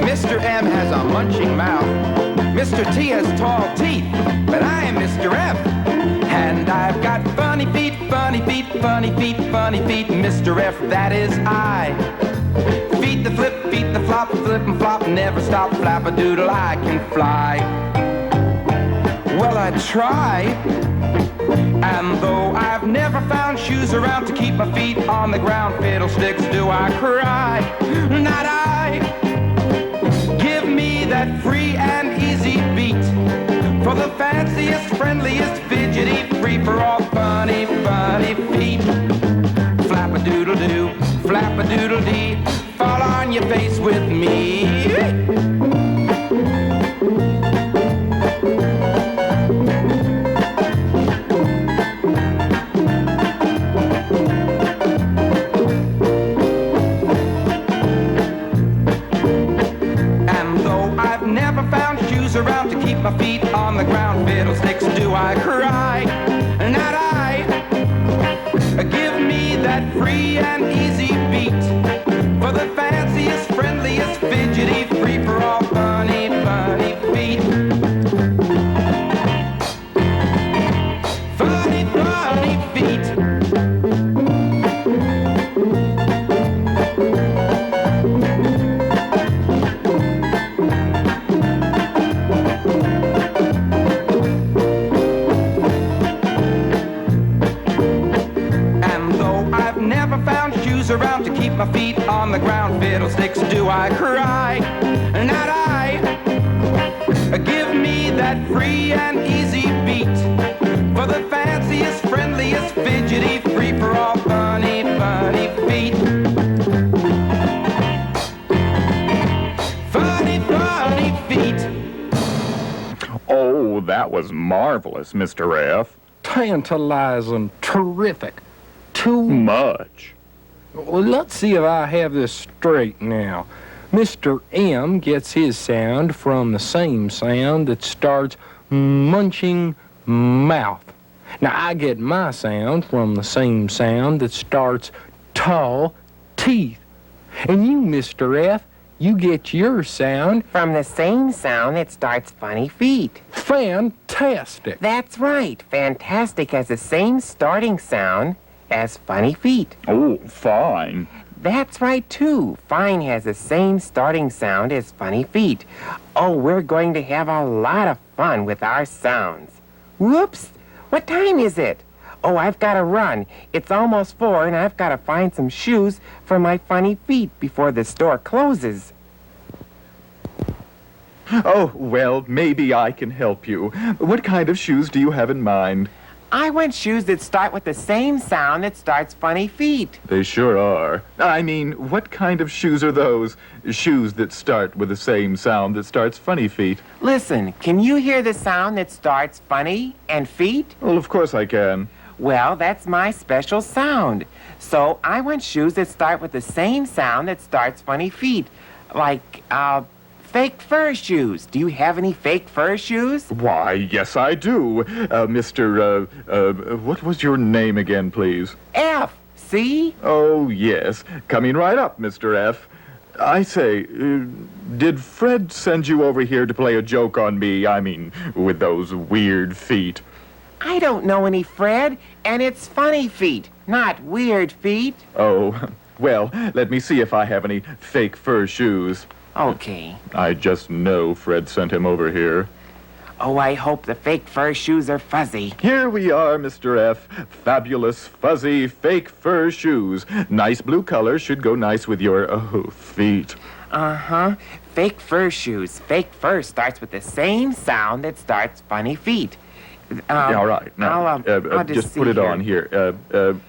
Mr. M has a munching mouth. Mr. T has tall teeth. But I am Mr. F. And I've got funny feet, funny feet, funny feet, funny feet. Mr. F, that is I. Feet the flip, feet the flop, flip and flop, never stop, flap-a-doodle, I can fly. Well, I try. And though I've never found shoes around to keep my feet on the ground, fiddlesticks, do I cry? Not I. Give me that free and easy beat for the fanciest, friendliest, fidgety, free for all funny, funny feet. Flap-a-doodle-doo, flap-a-doodle-dee, fall on your face with me. And though I've never found shoes around to keep my feet on the ground, fiddlesticks, do I cry? Not I. Give me that free and easy beat for the fanciest, friendliest, fidgety, free for all funny, funny feet. Funny, funny feet. Around to keep my feet on the ground, fiddlesticks, do I cry? Not I. Give me that free and easy beat for the fanciest, friendliest, fidgety, free for all funny, funny feet. Funny, funny feet. Oh, that was marvelous, Mr. F. Tantalizing, terrific, too much. Well, let's see if I have this straight now. Mr. M gets his sound from the same sound that starts munching mouth. Now, I get my sound from the same sound that starts tall teeth. And you, Mr. F, you get your sound from the same sound that starts funny feet. Fantastic. That's right. Fantastic has the same starting sound as funny feet. Oh, fine. That's right, too. Fine has the same starting sound as funny feet. Oh, we're going to have a lot of fun with our sounds. Whoops! What time is it? Oh, I've got to run. It's almost 4, and I've got to find some shoes for my funny feet before the store closes. Oh, well, maybe I can help you. What kind of shoes do you have in mind? I want shoes that start with the same sound that starts funny feet. They sure are. I mean, what kind of shoes are those? Shoes that start with the same sound that starts funny feet. Listen, can you hear the sound that starts funny and feet? Well, of course I can. Well, that's my special sound. So I want shoes that start with the same sound that starts funny feet. Like, fake fur shoes. Do you have any fake fur shoes? Why, yes, I do. What was your name again, please? F. See? Oh, yes. Coming right up, Mr. F. I say, did Fred send you over here to play a joke on me? I mean, with those weird feet. I don't know any Fred, and it's funny feet, not weird feet. Oh, well, let me see if I have any fake fur shoes. Okay. I just know Fred sent him over here. Oh, I hope the fake fur shoes are fuzzy. Here we are, Mr. F. Fabulous, fuzzy, fake fur shoes. Nice blue color should go nice with your feet. Uh-huh. Fake fur shoes. Fake fur starts with the same sound that starts funny feet. Yeah, all right. Now, I'll just put it on here.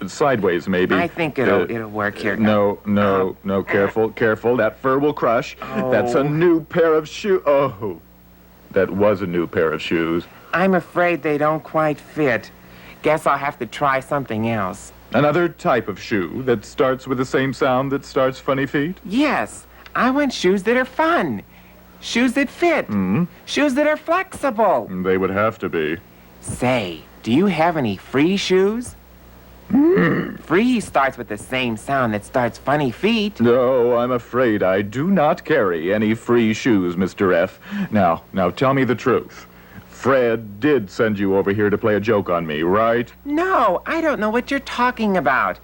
Sideways, maybe. I think it'll work here. No, careful, careful. That fur will crush. Oh. That's a new pair of shoes. Oh, that was a new pair of shoes. I'm afraid they don't quite fit. Guess I'll have to try something else. Another type of shoe that starts with the same sound that starts funny feet? Yes. I want shoes that are fun. Shoes that fit. Shoes that are flexible. They would have to be. Say, do you have any free shoes? Free starts with the same sound that starts funny feet. No, I'm afraid I do not carry any free shoes, Mr. F. Now tell me the truth. Fred did send you over here to play a joke on me, right? No, I don't know what you're talking about.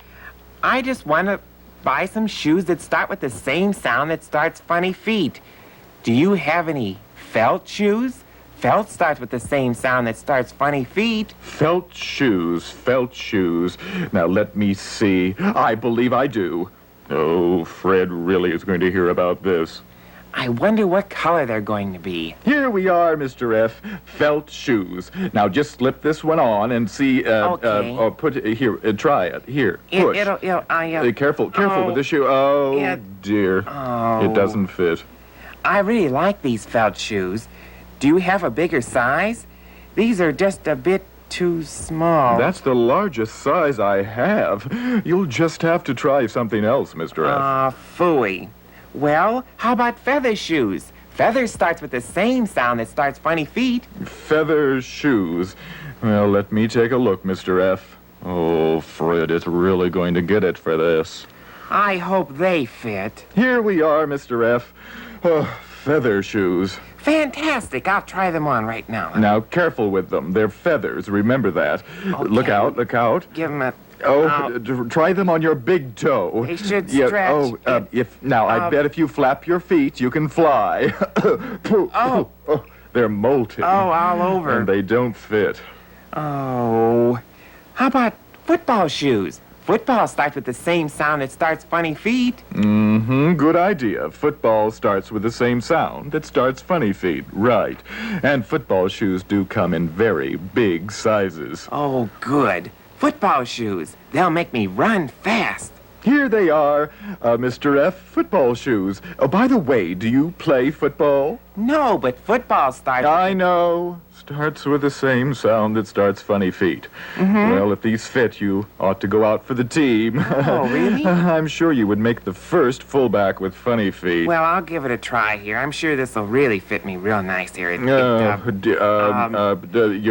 I just want to buy some shoes that start with the same sound that starts funny feet. Do you have any felt shoes? Felt starts with the same sound that starts funny feet. Felt shoes, felt shoes. Now let me see. I believe I do. Oh, Fred really is going to hear about this. I wonder what color they're going to be. Here we are, Mr. F. Felt shoes. Now just slip this one on and see. Okay. Or put it here. Try it. Here. Push. Careful with the shoe. Oh dear. Oh. It doesn't fit. I really like these felt shoes. Do you have a bigger size? These are just a bit too small. That's the largest size I have. You'll just have to try something else, Mr. F. Phooey. Well, how about feather shoes? Feather starts with the same sound that starts funny feet. Feather shoes. Well, let me take a look, Mr. F. Oh, Fred is really going to get it for this. I hope they fit. Here we are, Mr. F. Feather shoes. Fantastic. I'll try them on right now. Now, careful with them. They're feathers. Remember that. Okay. Look out, look out. Give them a... Try them on your big toe. They should stretch. I bet if you flap your feet, you can fly. They're molten. Oh, all over. And they don't fit. Oh. How about football shoes? Football starts with the same sound that starts funny feet. Good idea. Football starts with the same sound that starts funny feet. Right. And football shoes do come in very big sizes. Oh, good. Football shoes. They'll make me run fast. Here they are, Mr. F. Football shoes. Oh, by the way, do you play football? No, but football starts... I know. Starts with the same sound that starts funny feet. Well, if these fit, you ought to go out for the team. Oh, really? I'm sure you would make the first fullback with funny feet. Well, I'll give it a try here. I'm sure this will really fit me real nice here. You're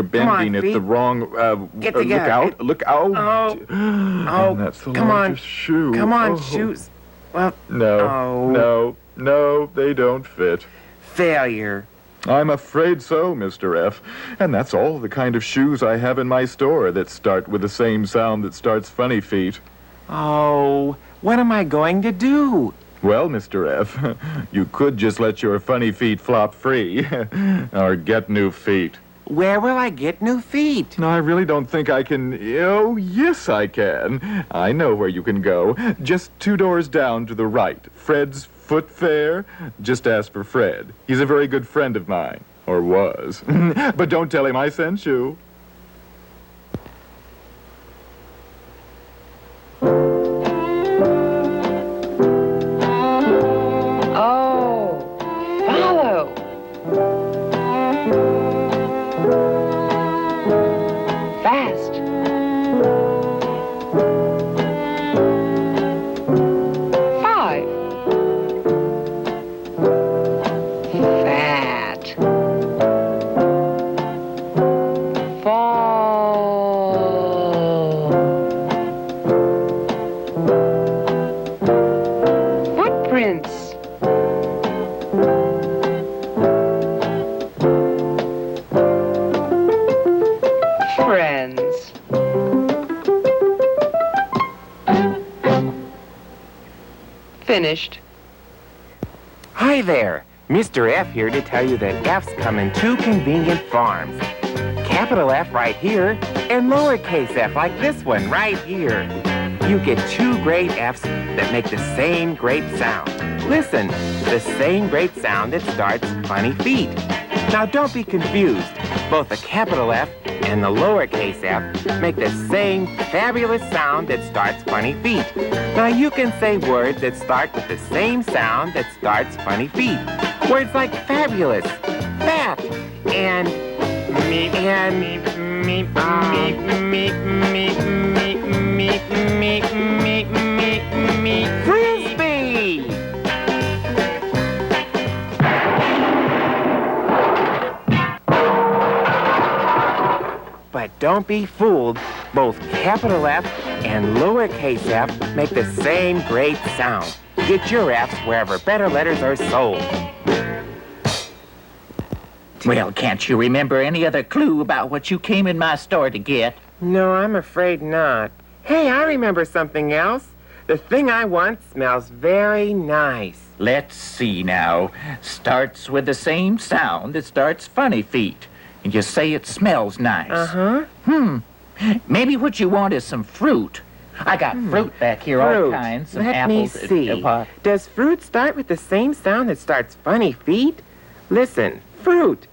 bending it the wrong... Get together. Look out. Oh, that's the come on. largest shoe. Come on, shoes. Well, No, they don't fit. Failure. I'm afraid so, Mr. F. And that's all the kind of shoes I have in my store that start with the same sound that starts funny feet. Oh, what am I going to do? Well, Mr. F, you could just let your funny feet flop free, or get new feet. Where will I get new feet? No, I really don't think I can... Oh, yes, I can. I know where you can go. Just 2 doors down to the right. Fred's Foot Fair. Just ask for Fred. He's a very good friend of mine. Or was. But don't tell him I sent you. Oh, follow. Fast. Five. Fat. Fall. Footprints. Friends. Finished. Hi there. Mr. F here to tell you that F's come in two convenient forms. Capital F right here and lowercase f like this one right here. You get two great F's that make the same great sound. Listen, the same great sound that starts funny feet. Now don't be confused. Both the capital F and the lowercase f make the same fabulous sound that starts funny feet. Now you can say words that start with the same sound that starts funny feet. Words like fabulous, fat, and meat, and meat, frisbee. But don't be fooled. Both capital F and lowercase f make the same great sound. Get your F's wherever better letters are sold. Well, can't you remember any other clue about what you came in my store to get? No, I'm afraid not. Hey, I remember something else. The thing I want smells very nice. Let's see now. Starts with the same sound that starts funny feet. And you say it smells nice. Uh-huh. Maybe what you want is some fruit. I got fruit back here, all kinds. Some apples. Let me see. Does fruit start with the same sound that starts funny feet? Listen, fruit,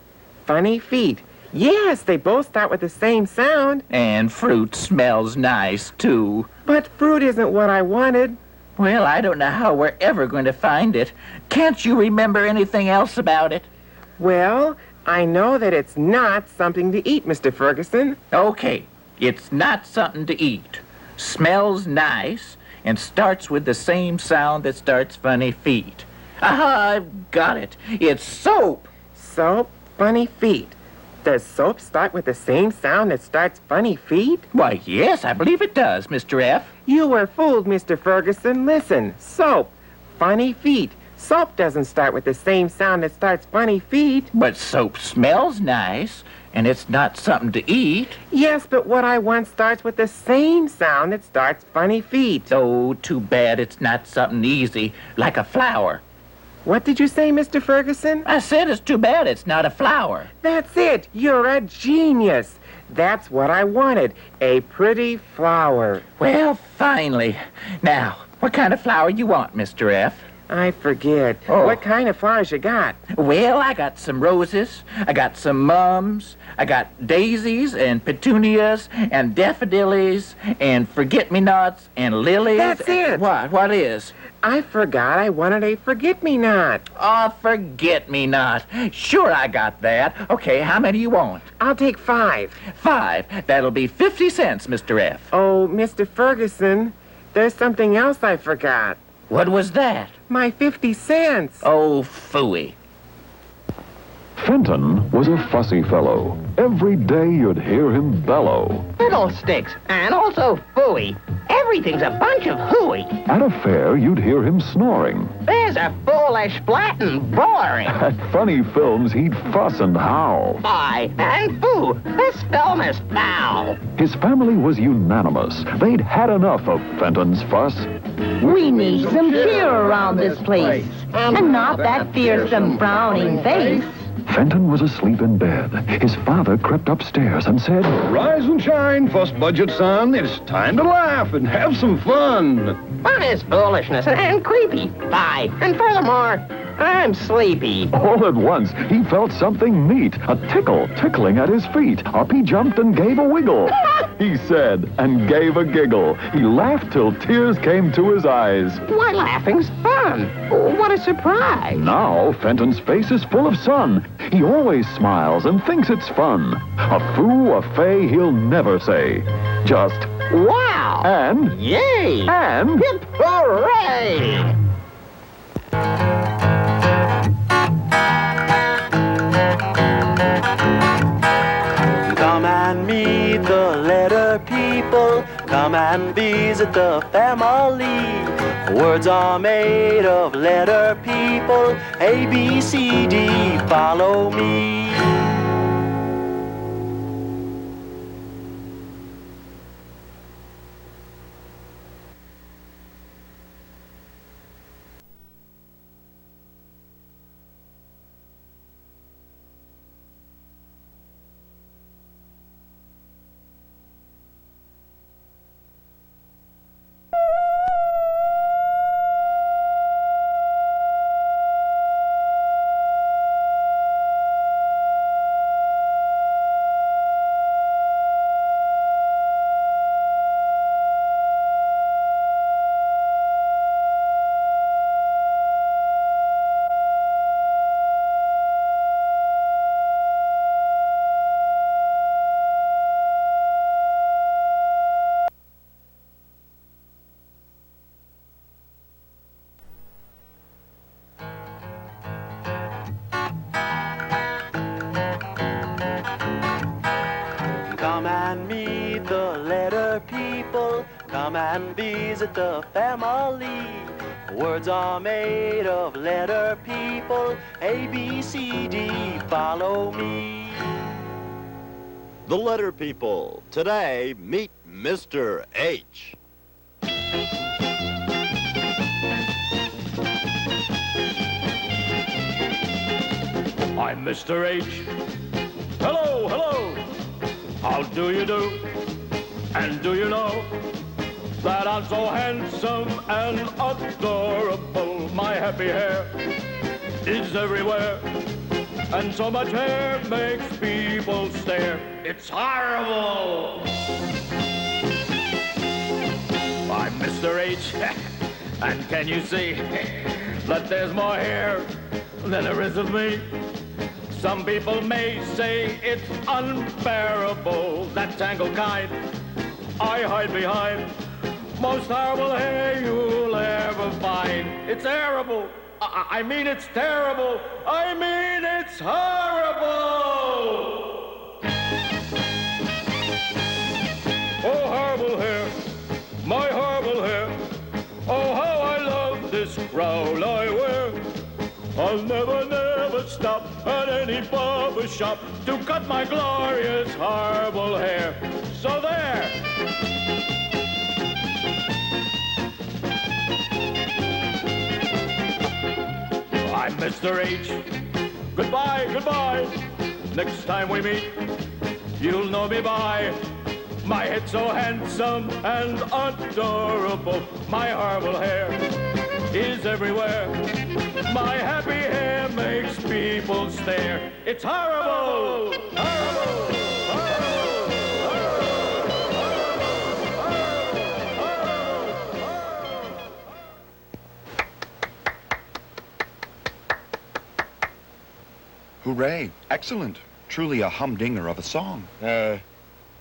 funny feet. Yes, they both start with the same sound. And fruit smells nice, too. But fruit isn't what I wanted. Well, I don't know how we're ever going to find it. Can't you remember anything else about it? Well, I know that it's not something to eat, Mr. Ferguson. Okay, it's not something to eat. Smells nice and starts with the same sound that starts funny feet. Aha, I've got it. It's soap. Soap, funny feet. Does soap start with the same sound that starts funny feet? Why, yes, I believe it does, Mr. F. You were fooled, Mr. Ferguson. Listen, soap, funny feet. Soap doesn't start with the same sound that starts funny feet. But soap smells nice, and it's not something to eat. Yes, but what I want starts with the same sound that starts funny feet. Oh, too bad it's not something easy, like a flower. What did you say, Mr. Ferguson? I said it's too bad it's not a flower. That's it. You're a genius. That's what I wanted, a pretty flower. Well, finally. Now, what kind of flower you want, Mr. F? I forget. Oh. What kind of flowers you got? Well, I got some roses, I got some mums, I got daisies and petunias and daffodillies and forget-me-nots and lilies. That's it. What is? I forgot I wanted a forget-me-not. Oh, forget-me-not. Sure, I got that. Okay, how many you want? I'll take 5. 5. That'll be 50 cents, Mr. F. Oh, Mr. Ferguson, there's something else I forgot. What was that? My 50 cents. Oh, phooey. Fenton was a fussy fellow. Every day you'd hear him bellow. Fiddlesticks, and also phooey. Everything's a bunch of hooey. At a fair, you'd hear him snoring. There's a foolish splat and boring. At funny films, he'd fuss and howl. Aye, and foo, this film is foul. His family was unanimous. They'd had enough of Fenton's fuss. We need some cheer around this place, and not that fearsome frowning face. Fenton was asleep in bed. His father crept upstairs and said, "Rise and shine, first budget son. It's time to laugh and have some fun." Fun is foolishness and creepy. Bye, and furthermore, I'm sleepy. All at once, he felt something neat, a tickle tickling at his feet. Up he jumped and gave a wiggle. He said, and gave a giggle. He laughed till tears came to his eyes. Why, laughing's fun. What a surprise. Now, Fenton's face is full of sun. He always smiles and thinks it's fun. A foo, a fay, he'll never say. Just, wow! And, yay! And, hip hooray! Come and meet the letter people. Come and visit the family. Words are made of letter people. A, B, C, D, follow me. the letter people, come and visit the family. Words are made of letter people, A, B, C, D, follow me. The letter people. Today, meet Mr. H. I'm Mr. H. Hello, hello. How do you do? And do you know that I'm so handsome and adorable? My happy hair is everywhere, and so much hair makes people stare. It's horrible. I'm Mr. H, and can you see that there's more hair than there is of me? Some people may say it's unbearable, that tangled kind I hide behind. Most horrible hair you'll ever find. It's terrible. I mean it's terrible. I mean it's horrible. Oh, horrible hair, my horrible hair. Oh, how I love this crown I wear. I'll never stop at any barber shop to cut my glorious horrible hair. So there. I'm Mr. H. Goodbye, goodbye. Next time we meet, you'll know me by my head so handsome and adorable. My horrible hair is everywhere. My happy hair makes people stare. It's horrible! Horrible! Hooray! Excellent. Truly a humdinger of a song.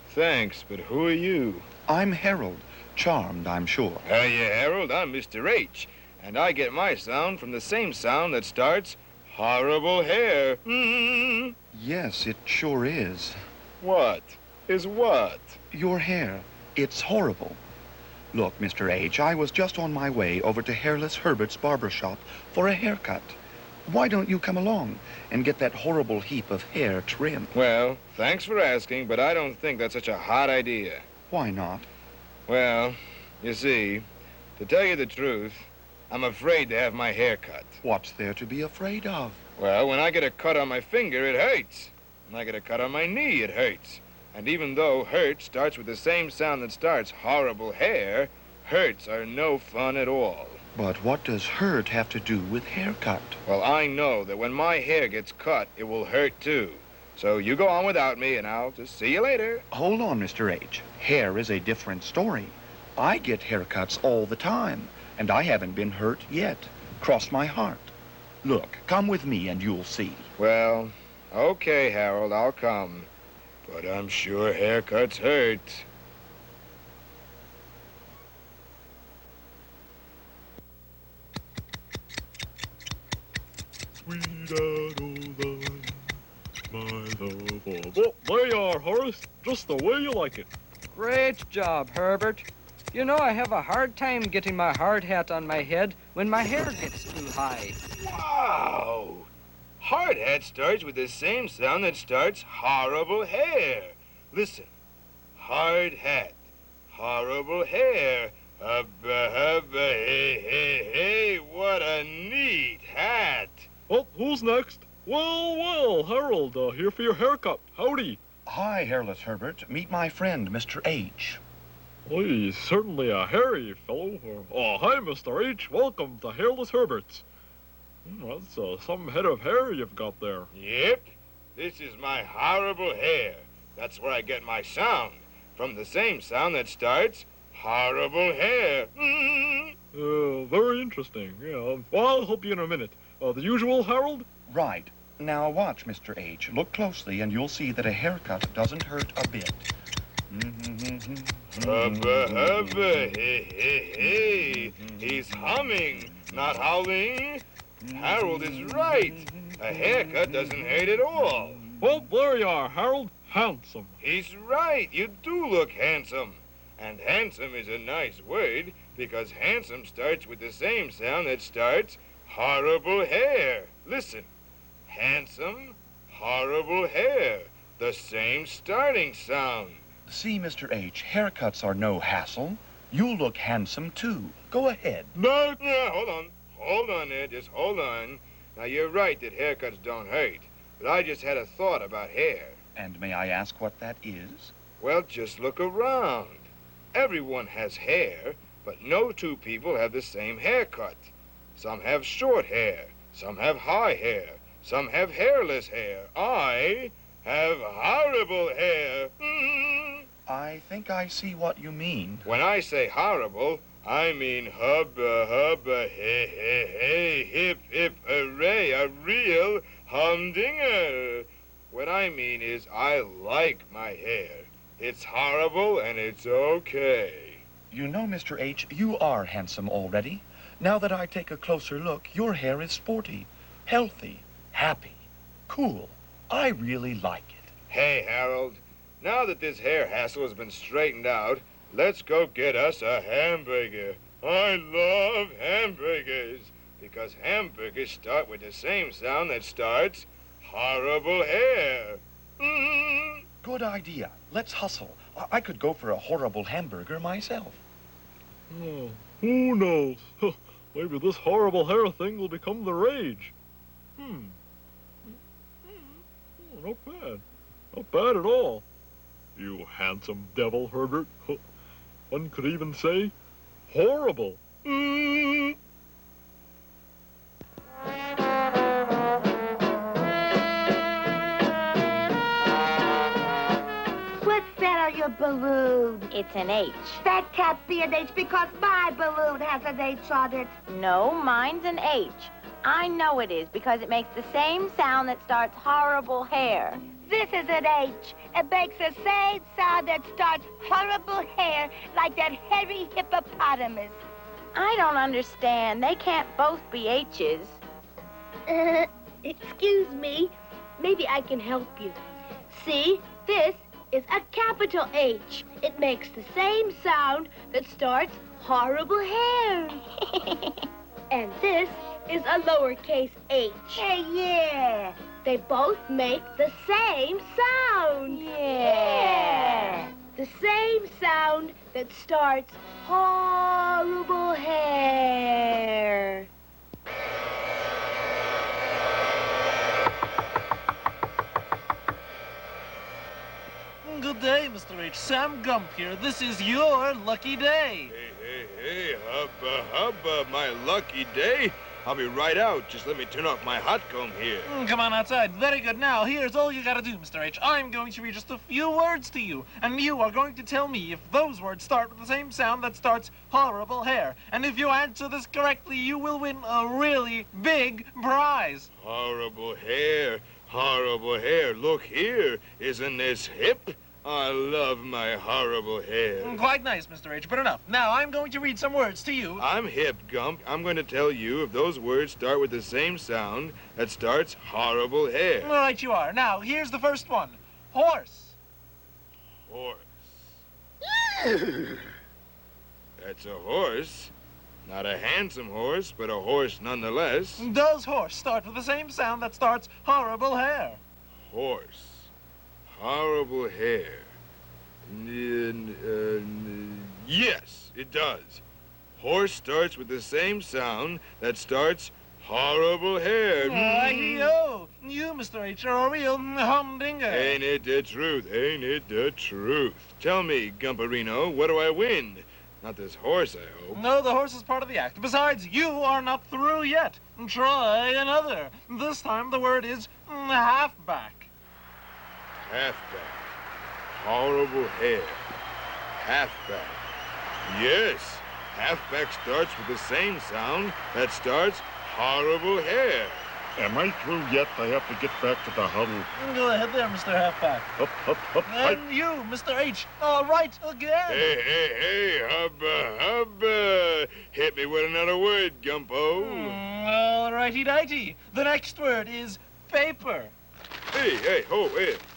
Thanks, but who are you? I'm Harold. Charmed, I'm sure. Yeah, Harold, I'm Mr. H. And I get my sound from the same sound that starts horrible hair. Mm. Yes, it sure is. What? Is what? Your hair. It's horrible. Look, Mr. H, I was just on my way over to Hairless Herbert's barber shop for a haircut. Why don't you come along and get that horrible heap of hair trimmed? Well, thanks for asking, but I don't think that's such a hot idea. Why not? Well, you see, to tell you the truth, I'm afraid to have my hair cut. What's there to be afraid of? Well, when I get a cut on my finger, it hurts. When I get a cut on my knee, it hurts. And even though hurt starts with the same sound that starts horrible hair, hurts are no fun at all. But what does hurt have to do with haircut? Well, I know that when my hair gets cut, it will hurt too. So you go on without me, and I'll just see you later. Hold on, Mr. H. Hair is a different story. I get haircuts all the time, and I haven't been hurt yet. Cross my heart. Look, come with me and you'll see. Well, okay, Harold, I'll come. But I'm sure haircuts hurt. Sweet Adeline, my love. Oh, there you are, Horace. Just the way you like it. Great job, Herbert. You know, I have a hard time getting my hard hat on my head when my hair gets too high. Wow! Hard hat starts with the same sound that starts horrible hair. Listen. Hard hat. Horrible hair. Hubba, hubba, hey, hey, hey. What a neat hat. Oh, who's next? Well, Harold, here for your haircut. Howdy. Hi, Hairless Herbert. Meet my friend, Mr. H. Oh, he's certainly a hairy fellow. Oh, hi, Mr. H. Welcome to Hairless Herbert's. That's some head of hair you've got there. Yep. This is my horrible hair. That's where I get my sound. From the same sound that starts horrible hair. Very interesting. Yeah. Well, I'll help you in a minute. The usual, Harold? Right. Now watch, Mr. H. Look closely and you'll see that a haircut doesn't hurt a bit. Hubba, hubba, hey, hey, hey. He's humming, not howling. Harold is right. A haircut doesn't hurt at all. Well, there you are, Harold. handsome. He's right. You do look handsome. And handsome is a nice word because handsome starts with the same sound that starts horrible hair. Listen. Handsome, horrible hair. The same starting sound. See, Mr. H, haircuts are no hassle. You look handsome, too. Go ahead. No, hold on. Hold on there. Just hold on. Now, you're right that haircuts don't hurt. But I just had a thought about hair. And may I ask what that is? Well, just look around. Everyone has hair, but no two people have the same haircut. Some have short hair. Some have high hair. Some have hairless hair. I have horrible hair. I think I see what you mean. When I say horrible, I mean hubba, hubba, hey, hey, hey, hip, hip, hooray, a real humdinger. What I mean is I like my hair. It's horrible and it's okay. You know, Mr. H, you are handsome already. Now that I take a closer look, your hair is sporty, healthy, happy, cool. I really like it. Hey, Harold, now that this hair hassle has been straightened out, let's go get us a hamburger. I love hamburgers because hamburgers start with the same sound that starts horrible hair. Good idea. Let's hustle. I could go for a horrible hamburger myself. Oh, who knows? Maybe this horrible hair thing will become the rage. Oh, not bad. Not bad at all. You handsome devil, Herbert. One could even say, horrible. What fella your balloon? It's an H. That can't be an H because my balloon has an H on it. No, mine's an H. I know it is because it makes the same sound that starts horrible hair. This is an H. It makes the same sound that starts horrible hair like that hairy hippopotamus. I don't understand. They can't both be H's. Excuse me. Maybe I can help you. See, this is a capital H. It makes the same sound that starts horrible hair. And this is a lowercase h. Hey, yeah. They both make the same sound. Yeah. The same sound that starts horrible hair. Good day, Mr. H. Sam Gump here. This is your lucky day. Hey, hubba, hubba, my lucky day. I'll be right out. Just let me turn off my hot comb here. Come on outside. Very good. Now, here's all you gotta do, Mr. H. I'm going to read just a few words to you, and you are going to tell me if those words start with the same sound that starts horrible hair. And if you answer this correctly, you will win a really big prize. Horrible hair, horrible hair. Look here. Isn't this hip? I love my horrible hair. Quite nice, Mr. H, but enough. Now, I'm going to read some words to you. I'm hip, Gump. I'm going to tell you if those words start with the same sound that starts horrible hair. All right, you are. Now, here's the first one. Horse. Horse. That's a horse. Not a handsome horse, but a horse nonetheless. Does horse start with the same sound that starts horrible hair? Horse. Horrible hair. Yes, it does. Horse starts with the same sound that starts horrible hair. Yo, you, Mr. H, are a real humdinger. Ain't it the truth? Ain't it the truth? Tell me, Gumperino, what do I win? Not this horse, I hope. No, the horse is part of the act. Besides, you are not through yet. Try another. This time the word is halfback. Halfback. Horrible hair. Halfback. Yes, halfback starts with the same sound that starts horrible hair. Am I through yet? I have to get back to the huddle. Go ahead there, Mr. Halfback. Up. And you, Mr. H. All right again. Hey, hubba, hubba. Hit me with another word, Gumpo. All righty-dighty. The next word is paper. Hey, hey,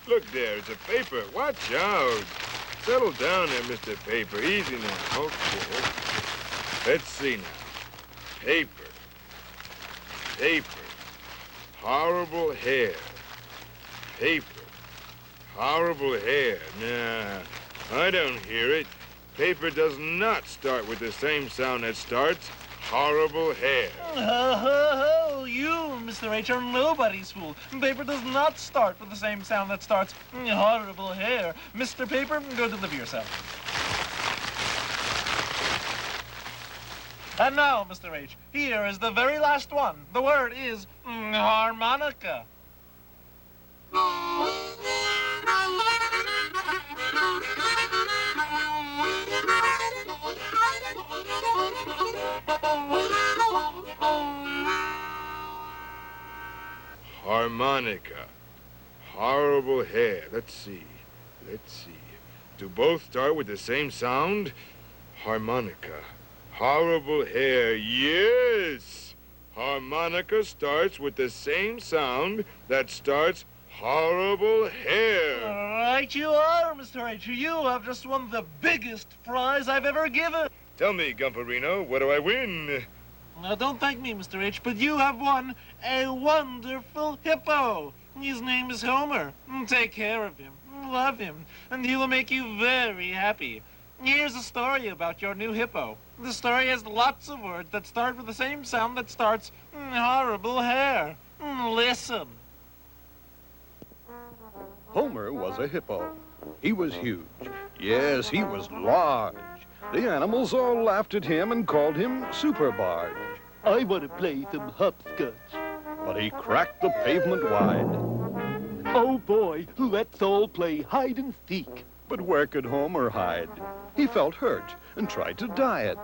look there, it's a paper. Watch out. Settle down there, Mr. Paper. Easy now. Okay. Let's see now. Paper. Horrible hair. Paper. Horrible hair. Nah, I don't hear it. Paper does not start with the same sound that starts horrible hair. You, Mr. H, are nobody's fool. Paper does not start with the same sound that starts horrible hair. Mr. Paper, go deliver yourself. And now, Mr. H, here is the very last one. The word is harmonica. Harmonica. Horrible hair. Let's see. Do both start with the same sound? Harmonica. Horrible hair. Yes! Harmonica starts with the same sound that starts horrible hair. Right you are, Mr. H. You have just won the biggest prize I've ever given. Tell me, Gumperino, what do I win? Now, don't thank me, Mr. H., but you have won a wonderful hippo. His name is Homer. Take care of him, love him, and he will make you very happy. Here's a story about your new hippo. The story has lots of words that start with the same sound that starts horrible hair. Listen. Homer was a hippo. He was huge. Yes, he was large. The animals all laughed at him and called him Super Barge. I want to play some hopscotch. But he cracked the pavement wide. Oh boy, let's all play hide and seek. But where could Homer hide? He felt hurt and tried to diet.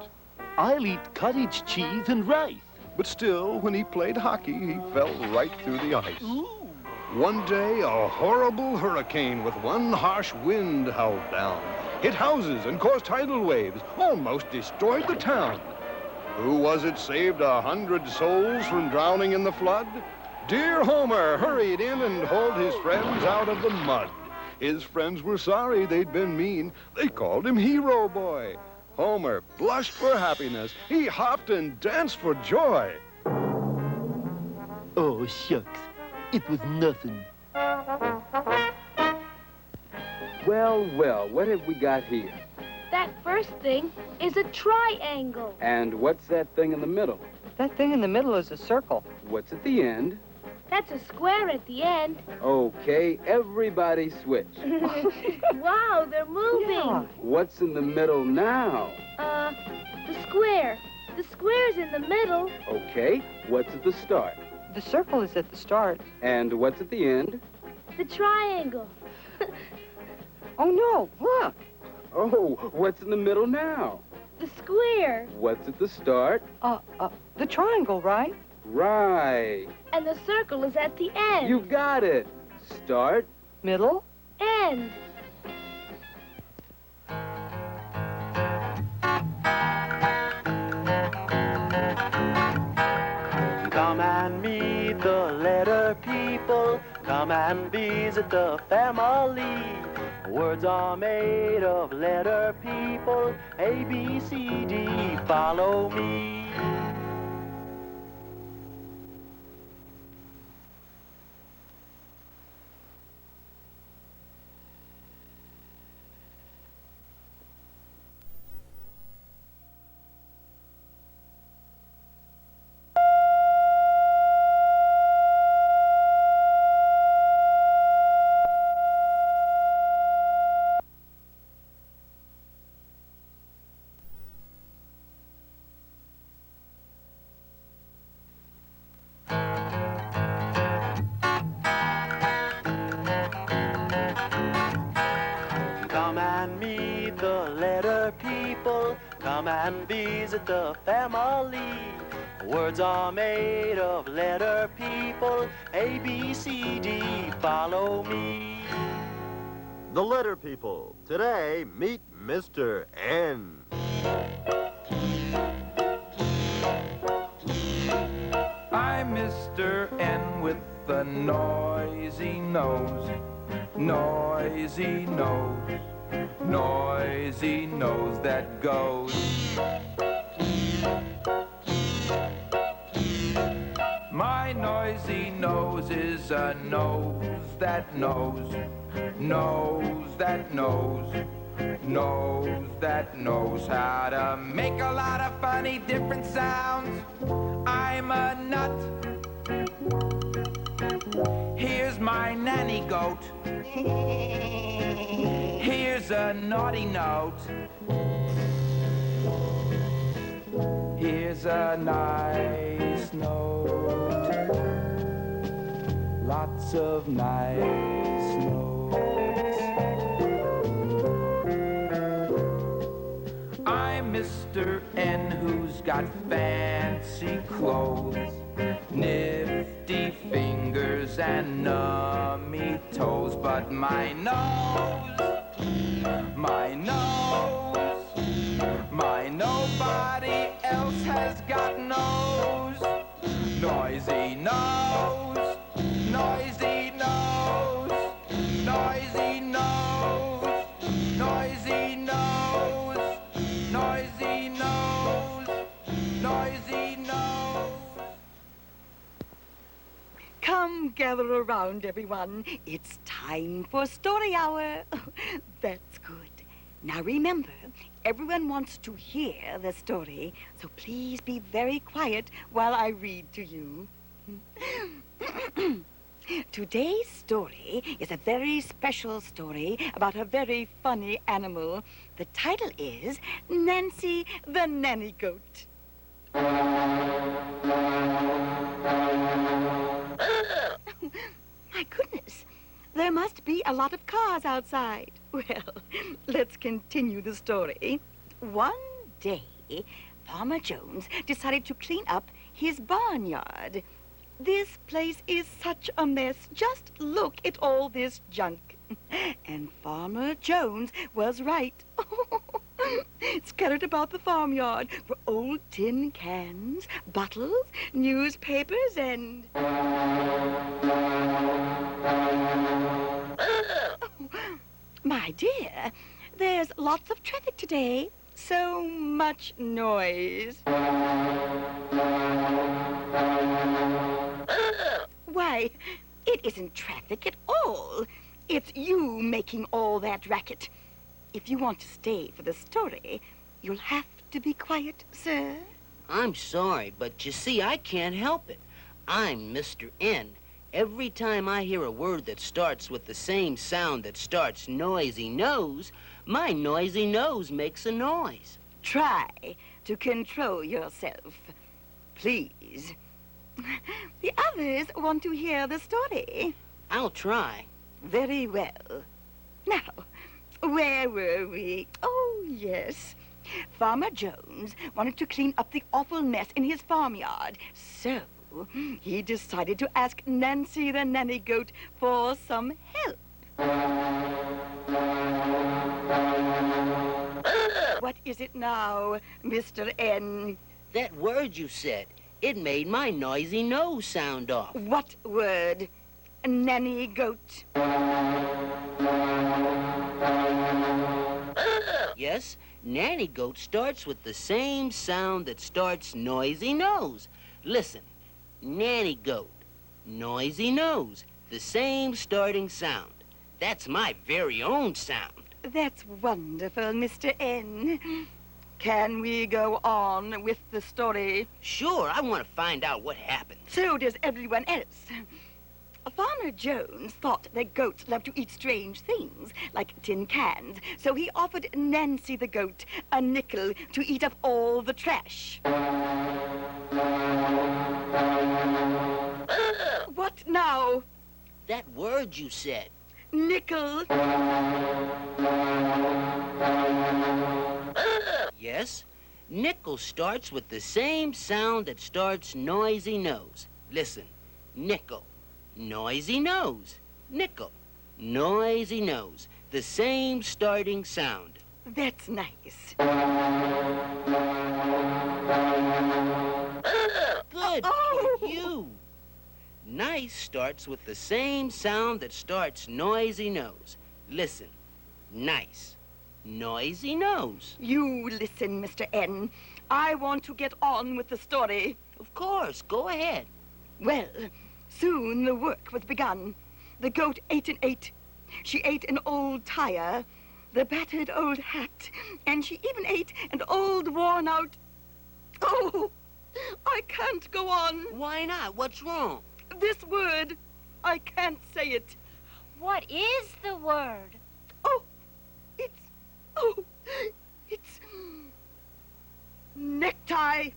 I'll eat cottage cheese and rice. But still, when he played hockey, he fell right through the ice. Ooh. One day, a horrible hurricane with one harsh wind howled down, hit houses and caused tidal waves, almost destroyed the town. Who was it saved 100 souls from drowning in the flood? Dear Homer hurried in and hauled his friends out of the mud. His friends were sorry they'd been mean. They called him Hero Boy. Homer blushed for happiness. He hopped and danced for joy. Oh, shucks. It was nothing. Well, what have we got here? That first thing is a triangle. And what's that thing in the middle? That thing in the middle is a circle. What's at the end? That's a square at the end. Okay, everybody switch. Wow, they're moving. Yeah. What's in the middle now? The square. The square's in the middle. Okay, what's at the start? The circle is at the start. And what's at the end? The triangle. Oh, no, look. Oh, what's in the middle now? The square. What's at the start? The triangle, right? Right. And the circle is at the end. You got it. Start. Middle. End. Come and meet the letter people. Come and visit the family. Words are made of letter people. A, B, C, D, follow me. Come and meet the letter people. Come and visit the family. Words are made of letter people. A, B, C, D, follow me. The letter people. Today, meet Mr. N. I'm Mr. N with a noisy nose, noisy nose, noisy nose that goes. My noisy nose is a nose that knows, knows that knows, knows that knows how to make a lot of funny different sounds. I'm a nut. Here's my nanny goat. Here's a naughty note. Here's a nice note. Lots of nice notes. I'm Mr. N who's got fancy clothes, nifty fingers and nummy toes, but my nose, my nose, my nobody else has got nose. Noisy nose, noisy nose, noisy nose, noisy nose, noisy nose, noisy nose. Come gather around, everyone. It's time for story hour. That's good. Now remember, everyone wants to hear the story, so please be very quiet while I read to you. Today's story is a very special story about a very funny animal. The title is Nancy the Nanny Goat. My goodness, there must be a lot of cars outside. Well, let's continue the story. One day, Farmer Jones decided to clean up his barnyard. This place is such a mess. Just look at all this junk. And Farmer Jones was right. Scattered about the farmyard were old tin cans, bottles, newspapers, and... My dear, there's lots of traffic today. So much noise. Why, it isn't traffic at all. It's you making all that racket. If you want to stay for the story, you'll have to be quiet, sir. I'm sorry, but you see, I can't help it. I'm Mr. N. Every time I hear a word that starts with the same sound that starts noisy nose, my noisy nose makes a noise. Try to control yourself, please. The others want to hear the story. I'll try. Very well. Now, where were we? Oh, yes. Farmer Jones wanted to clean up the awful mess in his farmyard, so he decided to ask Nancy the Nanny Goat for some help. What is it now, Mr. N? That word you said, it made my noisy nose sound off. What word? Nanny Goat. Yes, Nanny Goat starts with the same sound that starts noisy nose. Listen, Nanny Goat, noisy nose, the same starting sound. That's my very own sound. That's wonderful, Mr. N. Can we go on with the story? Sure, I want to find out what happened. So does everyone else. Farmer Jones thought that goats love to eat strange things, like tin cans, so he offered Nancy the goat a nickel to eat up all the trash. What now? That word you said. Nickel. Yes, nickel starts with the same sound that starts noisy nose. Listen, nickel, noisy nose, nickel, noisy nose, the same starting sound. That's nice. Good for you. Nice starts with the same sound that starts noisy nose. Listen. Nice. Noisy nose. You listen, Mr. N. I want to get on with the story. Of course. Go ahead. Well, soon the work was begun. The goat ate and ate. She ate an old tire, the battered old hat, and she even ate an old worn-out... Oh, I can't go on. Why not? What's wrong? This word, I can't say it. What is the word? It's necktie.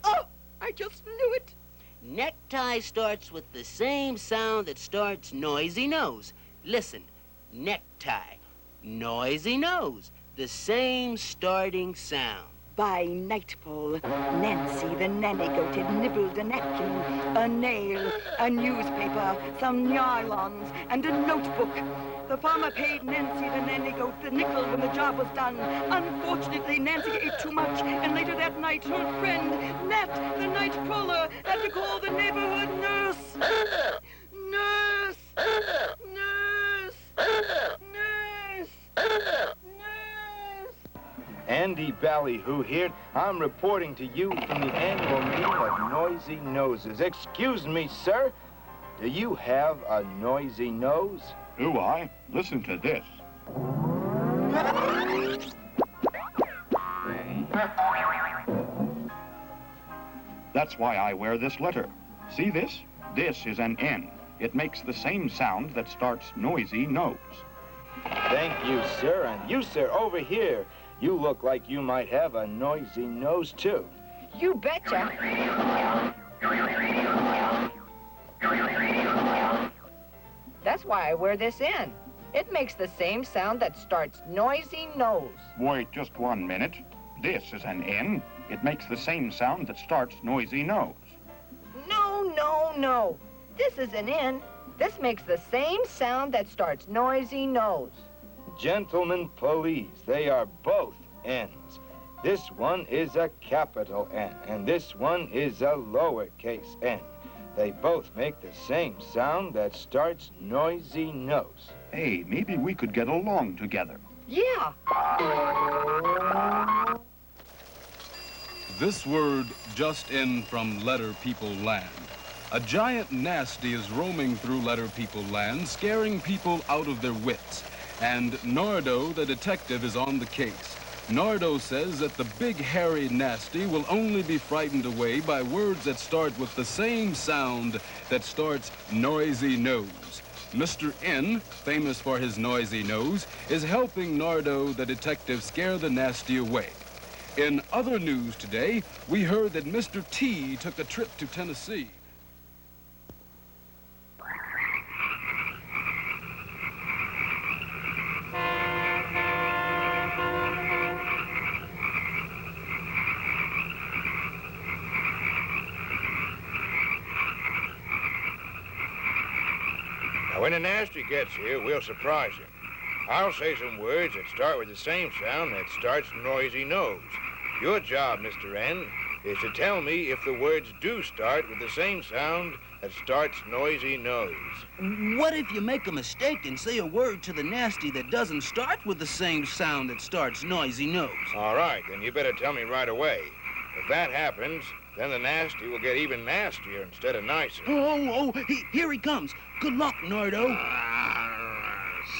Oh, I just knew it. Necktie starts with the same sound that starts noisy nose. Listen, necktie, noisy nose, the same starting sound. By nightfall, Nancy the nanny goat had nibbled a napkin, a nail, a newspaper, some nylons, and a notebook. The farmer paid Nancy the nanny goat the nickel when the job was done. Unfortunately, Nancy ate too much, and later that night, her friend, Nat, the night crawler, had to call the neighborhood nurse. Nurse! Nurse! Nurse! Andy Ballyhoo here. I'm reporting to you from the annual meeting of Noisy Noses. Excuse me, sir. Do you have a noisy nose? Do I? Listen to this. That's why I wear this letter. See this? This is an N. It makes the same sound that starts noisy nose. Thank you, sir. And you, sir, over here. You look like you might have a noisy nose, too. You betcha. That's why I wear this in. It makes the same sound that starts noisy nose. Wait just 1 minute. This is an N. It makes the same sound that starts noisy nose. No, no, no. This is an N. This makes the same sound that starts noisy nose. Gentlemen, please, they are both N's. This one is a capital N, and this one is a lowercase n. They both make the same sound that starts noisy nose. Hey, maybe we could get along together. Yeah. This word just in from Letter People Land. A giant nasty is roaming through Letter People Land, scaring people out of their wits. And Nardo, the detective, is on the case. Nardo says that the big hairy nasty will only be frightened away by words that start with the same sound that starts noisy nose. Mr. N, famous for his noisy nose, is helping Nardo, the detective, scare the nasty away. In other news today, we heard that Mr. T took a trip to Tennessee. When the nasty gets here, we'll surprise him. I'll say some words that start with the same sound that starts noisy nose. Your job, Mr. N, is to tell me if the words do start with the same sound that starts noisy nose. What if you make a mistake and say a word to the nasty that doesn't start with the same sound that starts noisy nose? All right, then you better tell me right away. If that happens, then the nasty will get even nastier instead of nicer. Here he comes. Good luck, Nardo.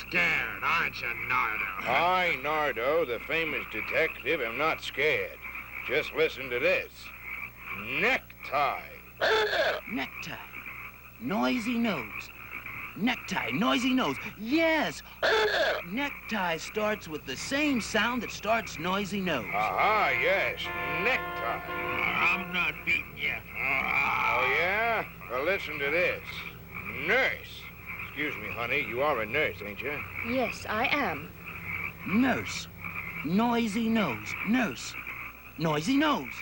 Scared, aren't you, Nardo? I, Nardo, the famous detective, am not scared. Just listen to this. Necktie. Necktie. Noisy nose. Necktie, noisy nose. Yes! Necktie starts with the same sound that starts noisy nose. Aha, yes, necktie. I'm not beating you. Oh, yeah? Well, listen to this. Nurse. Excuse me, honey, you are a nurse, ain't you? Yes, I am. Nurse. Noisy nose. Nurse. Noisy nose.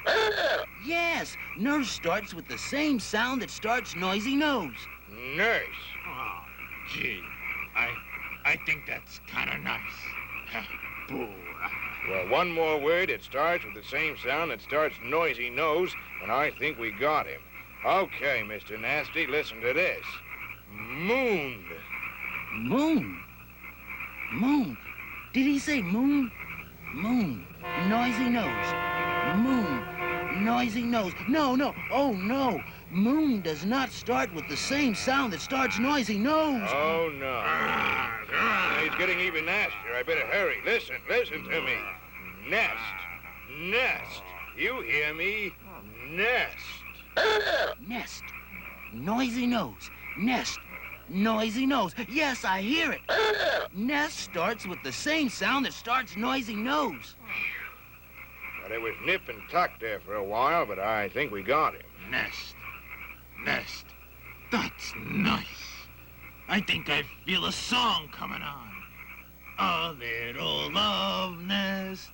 Yes, nurse starts with the same sound that starts noisy nose. Nurse. Oh, gee, I think that's kind of nice. Well, one more word that starts with the same sound that starts noisy nose, and I think we got him. Okay, Mr. Nasty, listen to this. Moon. Moon? Moon? Did he say moon? Moon. Noisy nose. Moon. Noisy nose. No, no. Oh, no. Moon does not start with the same sound that starts noisy nose. Oh, no. He's getting even nastier. I better hurry. Listen to me. Nest. Nest. You hear me? Nest. Nest. Noisy nose. Nest. Noisy nose. Yes, I hear it. Nest starts with the same sound that starts noisy nose. Well, it was nip and tuck there for a while, but I think we got him. Nest. Nest. That's nice. I think I feel a song coming on. A little love nest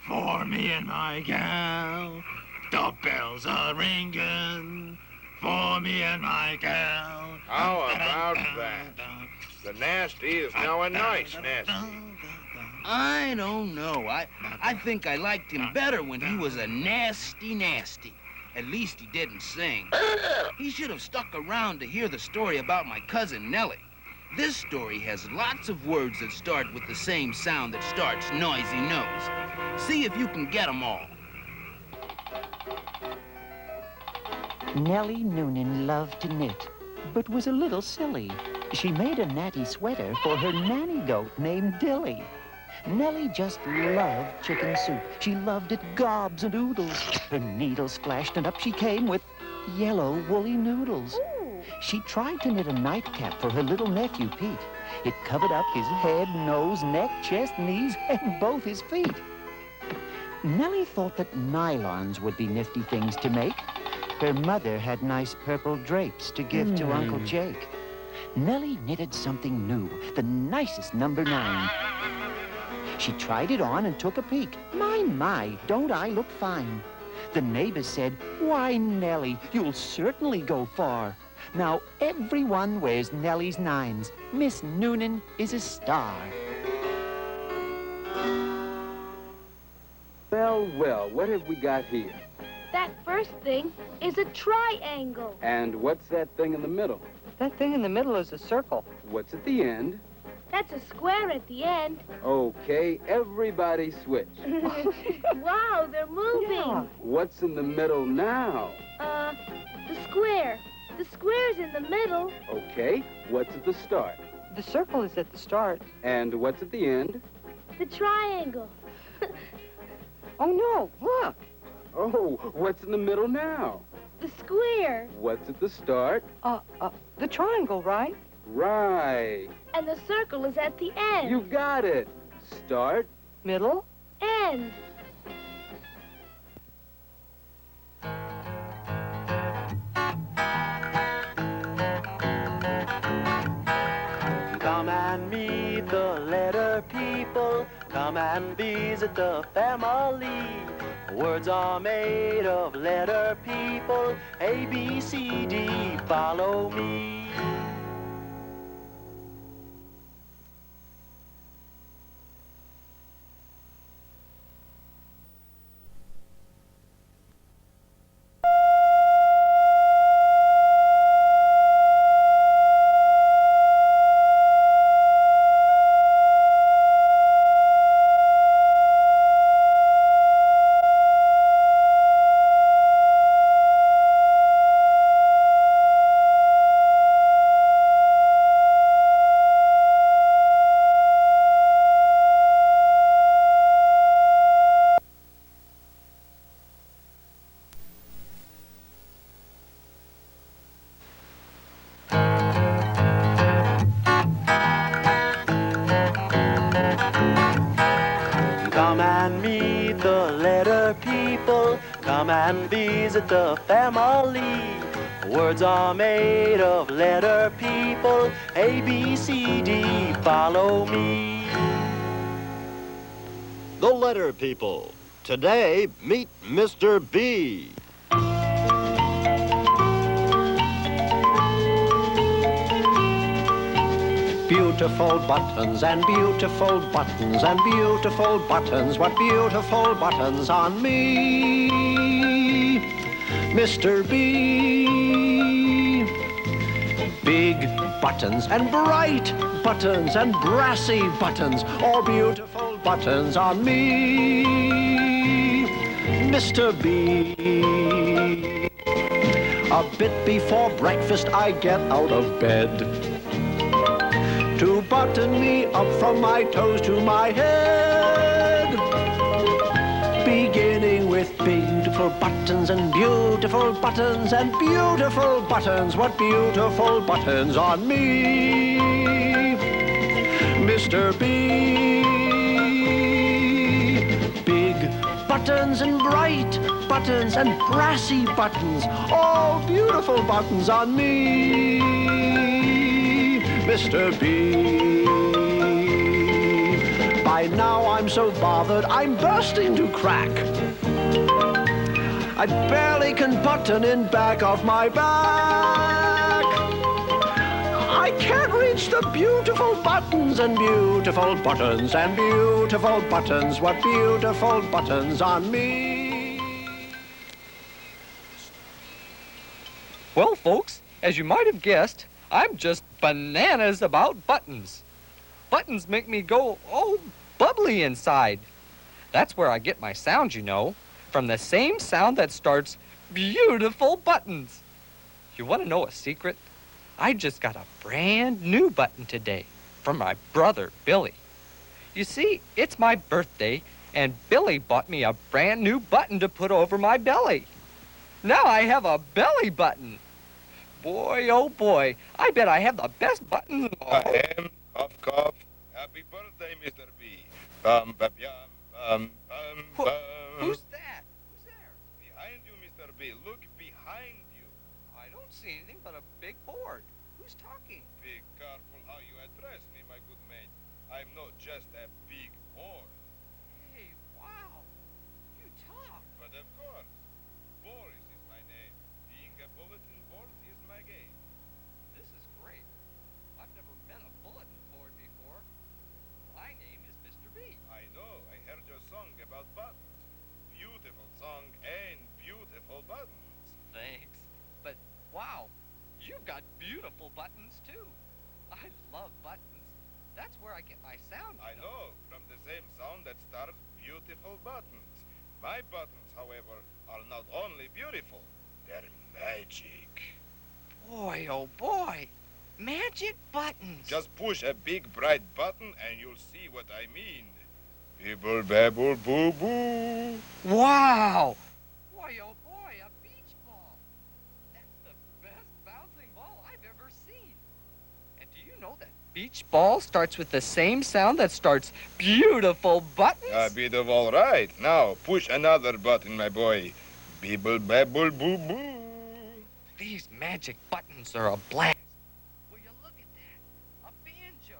for me and my gal. The bells are ringing for me and my gal. How about that? The Nasty is now a nice Nasty. I don't know. I think I liked him better when he was a nasty. At least he didn't sing. He should have stuck around to hear the story about my cousin Nellie. This story has lots of words that start with the same sound that starts noisy nose. See if you can get them all. Nellie Noonan loved to knit, but was a little silly. She made a natty sweater for her nanny goat named Dilly. Nellie just loved chicken soup. She loved it gobs and oodles. Her needle splashed and up she came with yellow woolly noodles. She tried to knit a nightcap for her little nephew Pete. It covered up his head, nose, neck, chest, knees, and both his feet. Nellie thought that nylons would be nifty things to make. Her mother had nice purple drapes to give to Uncle Jake. Nellie knitted something new, the nicest number 9. She tried it on and took a peek. My, don't I look fine? The neighbors said, "Why, Nellie, you'll certainly go far." Now everyone wears Nellie's 9s. Miss Noonan is a star. Well, what have we got here? That first thing is a triangle. And what's that thing in the middle? That thing in the middle is a circle. What's at the end? That's a square at the end. Okay, everybody switch. Wow, they're moving. Yeah. What's in the middle now? The square. The square's in the middle. Okay, what's at the start? The circle is at the start. And what's at the end? The triangle. Oh, no, look. Oh, what's in the middle now? The square. What's at the start? The triangle, right? Right. And the circle is at the end. You got it. Start. Middle. End. Come and meet the letter people. Come and visit the family. Words are made of letter people. A, B, C, D, follow me. Come and meet the letter people. Come and visit the family. Words are made of letter people. A, B, C, D, follow me. The letter people. Today, meet Mr. B. beautiful buttons and beautiful buttons and beautiful buttons. What beautiful buttons on me, Mr. B. Big buttons and bright buttons and brassy buttons, all beautiful buttons on me, Mr. B. A bit before breakfast I get out of bed to button me up from my toes to my head, beginning with beautiful buttons and beautiful buttons and beautiful buttons. What beautiful buttons on me, Mr. B. Big buttons and bright buttons and brassy buttons, all beautiful buttons on me, Mr. B. By now I'm so bothered I'm bursting to crack. I barely can button in back of my back. I can't reach the beautiful buttons and beautiful buttons and beautiful buttons. What beautiful buttons on me. Well, folks, as you might have guessed, I'm just bananas about buttons. Buttons make me go all bubbly inside. That's where I get my sound, you know, from the same sound that starts beautiful buttons. You want to know a secret? I just got a brand new button today from my brother, Billy. You see, it's my birthday, and Billy bought me a brand new button to put over my belly. Now I have a belly button. Boy, oh boy, I bet I have the best buttons in the world. Ahem, cough, cough. Happy birthday, Mr. B. Bum, bum, yum, bum, bum, bum. Who's that? Who's there? Behind you, Mr. B. Look behind you. I don't see anything but a big board. Who's talking? Be careful how you address me, my good man. I'm not just a big board. Hey, wow. You talk. But of course, Boris is my name. Being a bulletin board is my game. This is great. I've never met a bulletin board before. My name is Mr. B. I know. I heard your song about buttons. Beautiful song and beautiful buttons. Thanks. But, wow, you've got beautiful buttons, too. I love buttons. That's where I get my sound. I know, from the same sound that starts beautiful buttons. My buttons, however, are not only beautiful, they're magic. Boy, oh boy, magic buttons. Just push a big bright button and you'll see what I mean. Bibble babble boo boo. Wow! Boy, oh boy, a beach ball. That's the best bouncing ball I've ever seen. And do you know that beach ball starts with the same sound that starts beautiful buttons? A bit of all right. Now, push another button, my boy. Bibble babble boo boo. These magic buttons are a blast. Will you look at that? A banjo.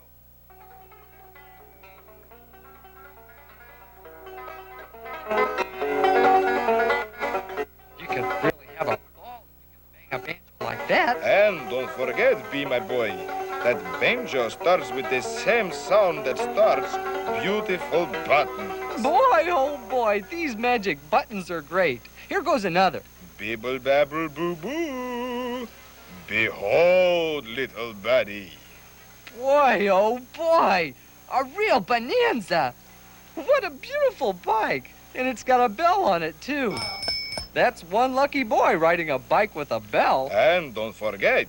You can really have a ball if you can bang a banjo like that. And don't forget, B, my boy, that banjo starts with the same sound that starts beautiful buttons. Boy, oh boy, these magic buttons are great. Here goes another. Bibble babble boo boo. Behold, little buddy. Boy, oh boy, a real bonanza. What a beautiful bike. And it's got a bell on it, too. That's one lucky boy riding a bike with a bell. And don't forget,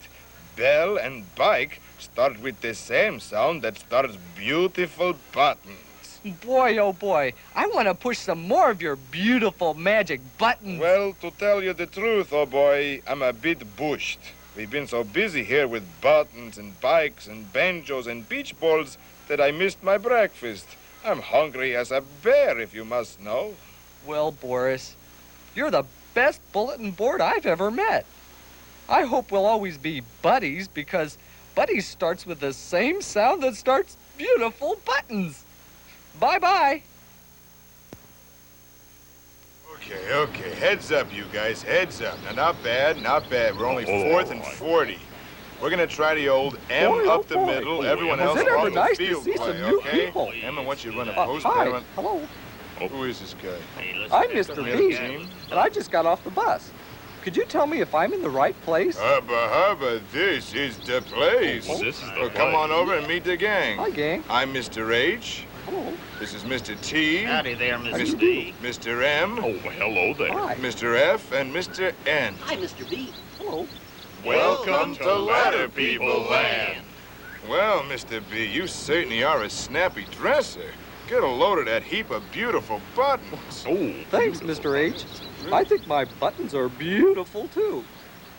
bell and bike start with the same sound that starts beautiful buttons. Boy, oh boy, I want to push some more of your beautiful magic buttons. Well, to tell you the truth, oh boy, I'm a bit bushed. We've been so busy here with buttons and bikes and banjos and beach balls that I missed my breakfast. I'm hungry as a bear, if you must know. Well, Boris, you're the best bulletin board I've ever met. I hope we'll always be buddies, because buddies starts with the same sound that starts beautiful buttons. Bye-bye. Okay. Heads up, you guys. Heads up. Now, not bad, not bad. We're only 4th and 40. We're gonna try the old M Boy, up oh the boy. middle, everyone Is else it ever along the nice to field see play, some new okay? people? Emma, why don't you run a Hi. postman? Hello. Who is this guy? I'm Mr. B, and I just got off the bus. Could you tell me if I'm in the right place? Hubba, this is the place. Oh, this is the Come place. on over and meet the gang. Hi, gang. I'm Mr. H. Hello. This is Mr. T. Howdy there, Mr. D. Mr. M. Oh, hello there. Hi. Mr. F. and Mr. N. Hi, Mr. B. Hello. Welcome to Letter People Land. Well, Mr. B, you certainly are a snappy dresser. Get a load of that heap of beautiful buttons. Oh, Thanks, Mr. H. I think my buttons are beautiful, too.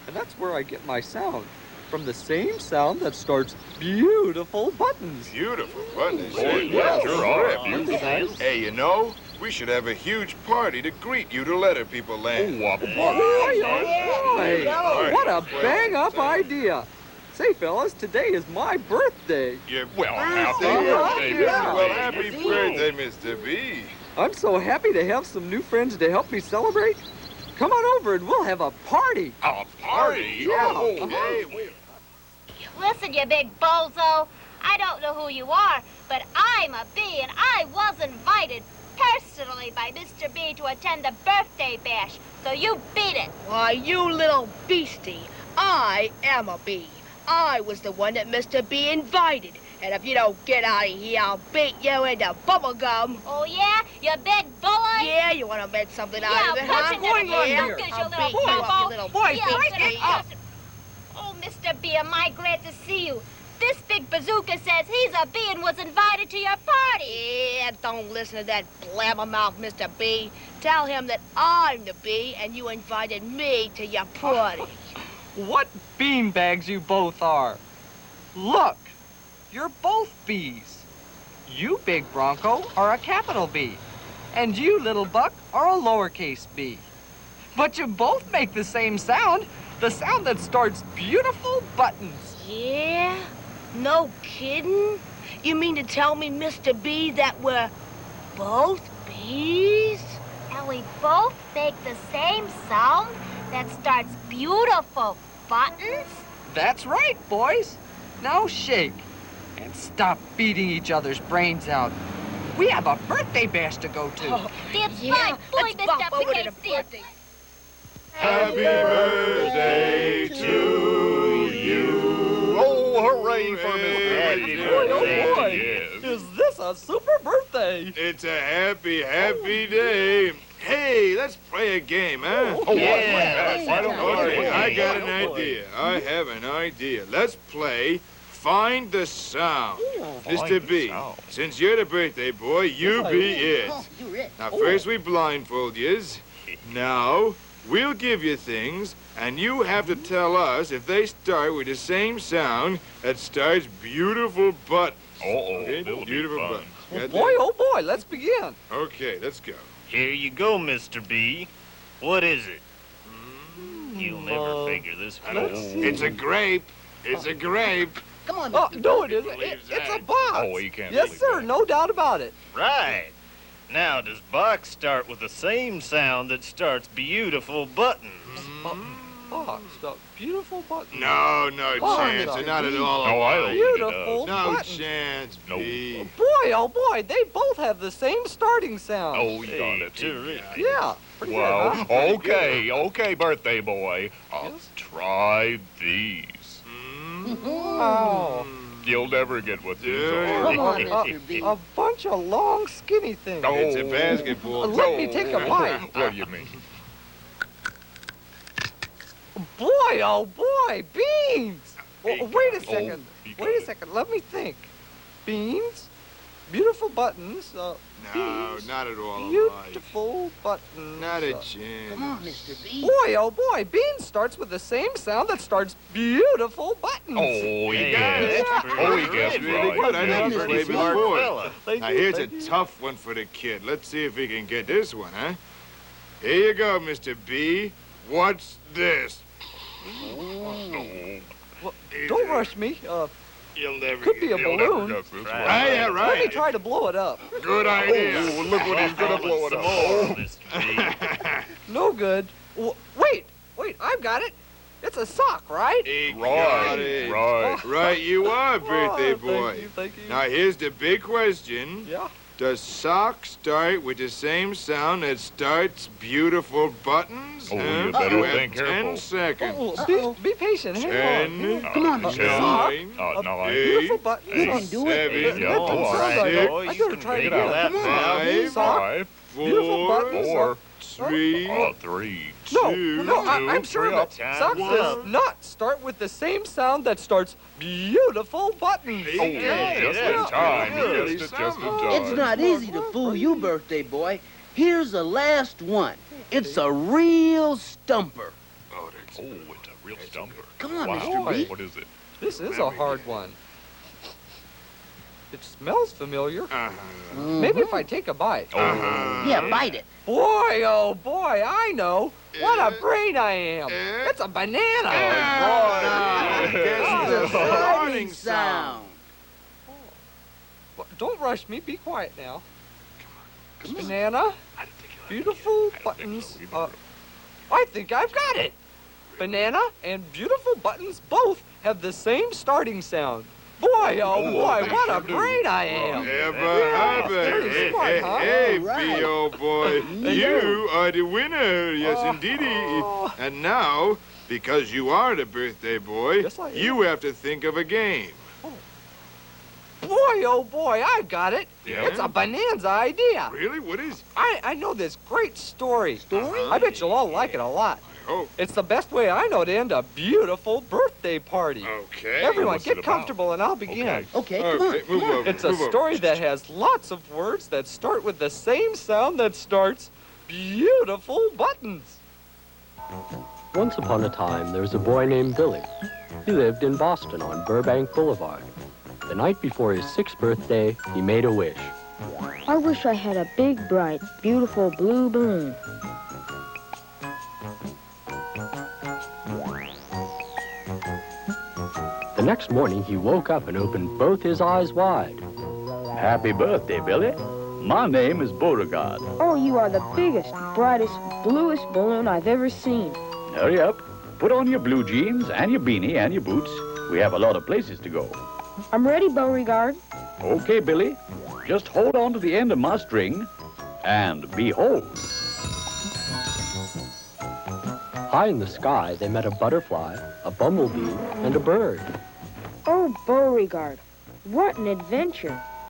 And that's where I get my sound. From the same sound that starts beautiful buttons. Beautiful buttons. Boy, yeah, sure are beautiful. Hey, you know, we should have a huge party to greet you to Letter People Land. Oh, a Boy, party. what a bang-up idea. Say, fellas, today is my birthday. Well, happy birthday, Mr. Well, B. happy birthday, Mr. B. I'm so happy to have some new friends to help me celebrate. Come on over and we'll have a party. A party? Yeah. Oh, Hey, Listen, you big bozo. I don't know who you are, but I'm a bee, and I was invited personally by Mr. B to attend the birthday bash. So you beat it. Why, you little beastie, I am a bee. I was the one that Mr. B invited. And if you don't get out of here, I'll beat you into bubble gum. Oh, yeah? You big bully? Yeah, you want to make something out Yeah, of it, punch huh? it in the Yeah, bazookas, you I'll little beat you up, bobo. you little Boys, beastie. Oh, Mr. B, am I glad to see you. This big bazooka says he's a bee and was invited to your party. Yeah, don't listen to that blabbermouth, Mr. B. Tell him that I'm the bee and you invited me to your party. What beanbags you both are. Look, you're both bees. You, Big Bronco, are a capital B. And you, Little Buck, are a lowercase b. But you both make the same sound, the sound that starts beautiful buttons. Yeah? No kidding? You mean to tell me, Mr. B, that we're both bees? And we both make the same sound that starts beautiful buttons? That's right, boys. Now shake and stop beating each other's brains out. We have a birthday bash to go to. Oh, That's yeah, right, boy, let's bump Mr. over to P.K. the birthday. Happy birthday to you. Oh, hooray for Mr. Happy B. Boy, oh boy, Yes. is this a super birthday? It's a happy day. Hey, let's play a game, huh? Oh, Yeah, why don't we Okay, play? I got an idea. I have an idea. Let's play Find the Sound. Mr. B, since you're the birthday boy, you be it. You're it. Now, first we blindfold yous. Now, we'll give you things, and you have to tell us if they start with the same sound that starts beautiful buttons. Okay? Beautiful buttons. Got Boy, that? oh boy, let's begin. Okay, let's go. Here you go, Mr. B. What is it? You'll never figure this one out. It's a grape. It's a grape. Come on, Oh, Mr. no, it isn't. It's a box. Oh, he can't Yes, believe sir, that. no doubt about it. Right. Now, does box start with the same sound that starts beautiful buttons? Box, the beautiful button. No chance. no. Not at all. No, I don't think it Beautiful does. No buttons. chance, No. B. Boy, oh boy, they both have the same starting sound. Oh, you got it. Terrific. Yeah, pretty Well, good, huh? okay, birthday boy. I'll try these. Oh, You'll never get what these Come are. on, Mr. B. a bunch of long, skinny things. Oh. It's a basketball. Let me take a bite. What do you mean? Boy, oh boy, beans! Wait a second. he got Wait a it. second. Let me think. Beans, beautiful buttons. No, beans, not at all alike. beautiful buttons. Not a chance. Come on, Mr. B. Boy, oh boy, beans starts with the same sound that starts beautiful buttons. Oh, he Hey, got it. that's pretty Oh, he good. guessed Really right. good. I didn't Mr. play Smart before. fella. Now, here's a tough one for the kid. Let's see if he can get this one, huh? Here you go, Mr. B. What's this? Well, don't rush me. You'll never Could be a You'll never balloon. guess this one. Right, yeah, Let me right. try to blow it up. Good idea. Oh, look what he's gonna blow it Some up. more, Oh. Mr. B. No good. Wait, I've got it. It's a sock, right? Right, you are, birthday boy. Thank you. Now, here's the big question. Yeah? Does sock start with the same sound that starts beautiful buttons? Oh, you better You have think 10 careful. seconds. Be patient. Hang 10, on. Come on, sock. 9, no, 8, Beautiful buttons. You can do it. 7, Yeah, go on. I gotta try it again. Five, Beautiful buttons. four, 3, 3, No, I'm sure three that up. sock does not start with the same sound that starts beautiful buttons. Just in time. You guessed it just in time. It's not easy to fool you, birthday boy. Here's the last one. It's a real stumper. Oh, it's a real stumper. Come on, Wow. Mr. B. What is it? This is a hard one. It smells familiar. Maybe if I take a bite. Yeah, bite it. Boy, oh boy, I know. What a brain I am. It's a banana. It's a starting sound. Don't rush me. Be quiet now. Banana. Beautiful buttons. I think I've got it. Banana and beautiful buttons both have the same starting sound. Boy, oh boy, what a brain I am. Hey, smart, huh? hey, B.O. boy, you are the winner. Yes, indeedy. And now, because you are the birthday boy, you have to think of a game. Boy, oh boy, I've got it. Yeah? It's a bonanza idea. Really? What is it? I know this great story. I bet you'll all like it a lot. Oh. It's the best way I know to end a beautiful birthday party. Okay. Everyone, What's get it about? comfortable and I'll begin. Okay, come on. Move over. It's a story that has lots of words that start with the same sound that starts beautiful buttons. Once upon a time, there was a boy named Billy. He lived in Boston on Burbank Boulevard. The night before his 6th birthday, he made a wish. I wish I had a big, bright, beautiful blue balloon. The next morning, he woke up and opened both his eyes wide. Happy birthday, Billy. My name is Beauregard. Oh, you are the biggest, brightest, bluest balloon I've ever seen. Hurry up. Put on your blue jeans and your beanie and your boots. We have a lot of places to go. I'm ready, Beauregard. Okay, Billy. Just hold on to the end of my string, and behold. High in the sky, they met a butterfly, a bumblebee, and a bird. Oh, Beauregard, what an adventure.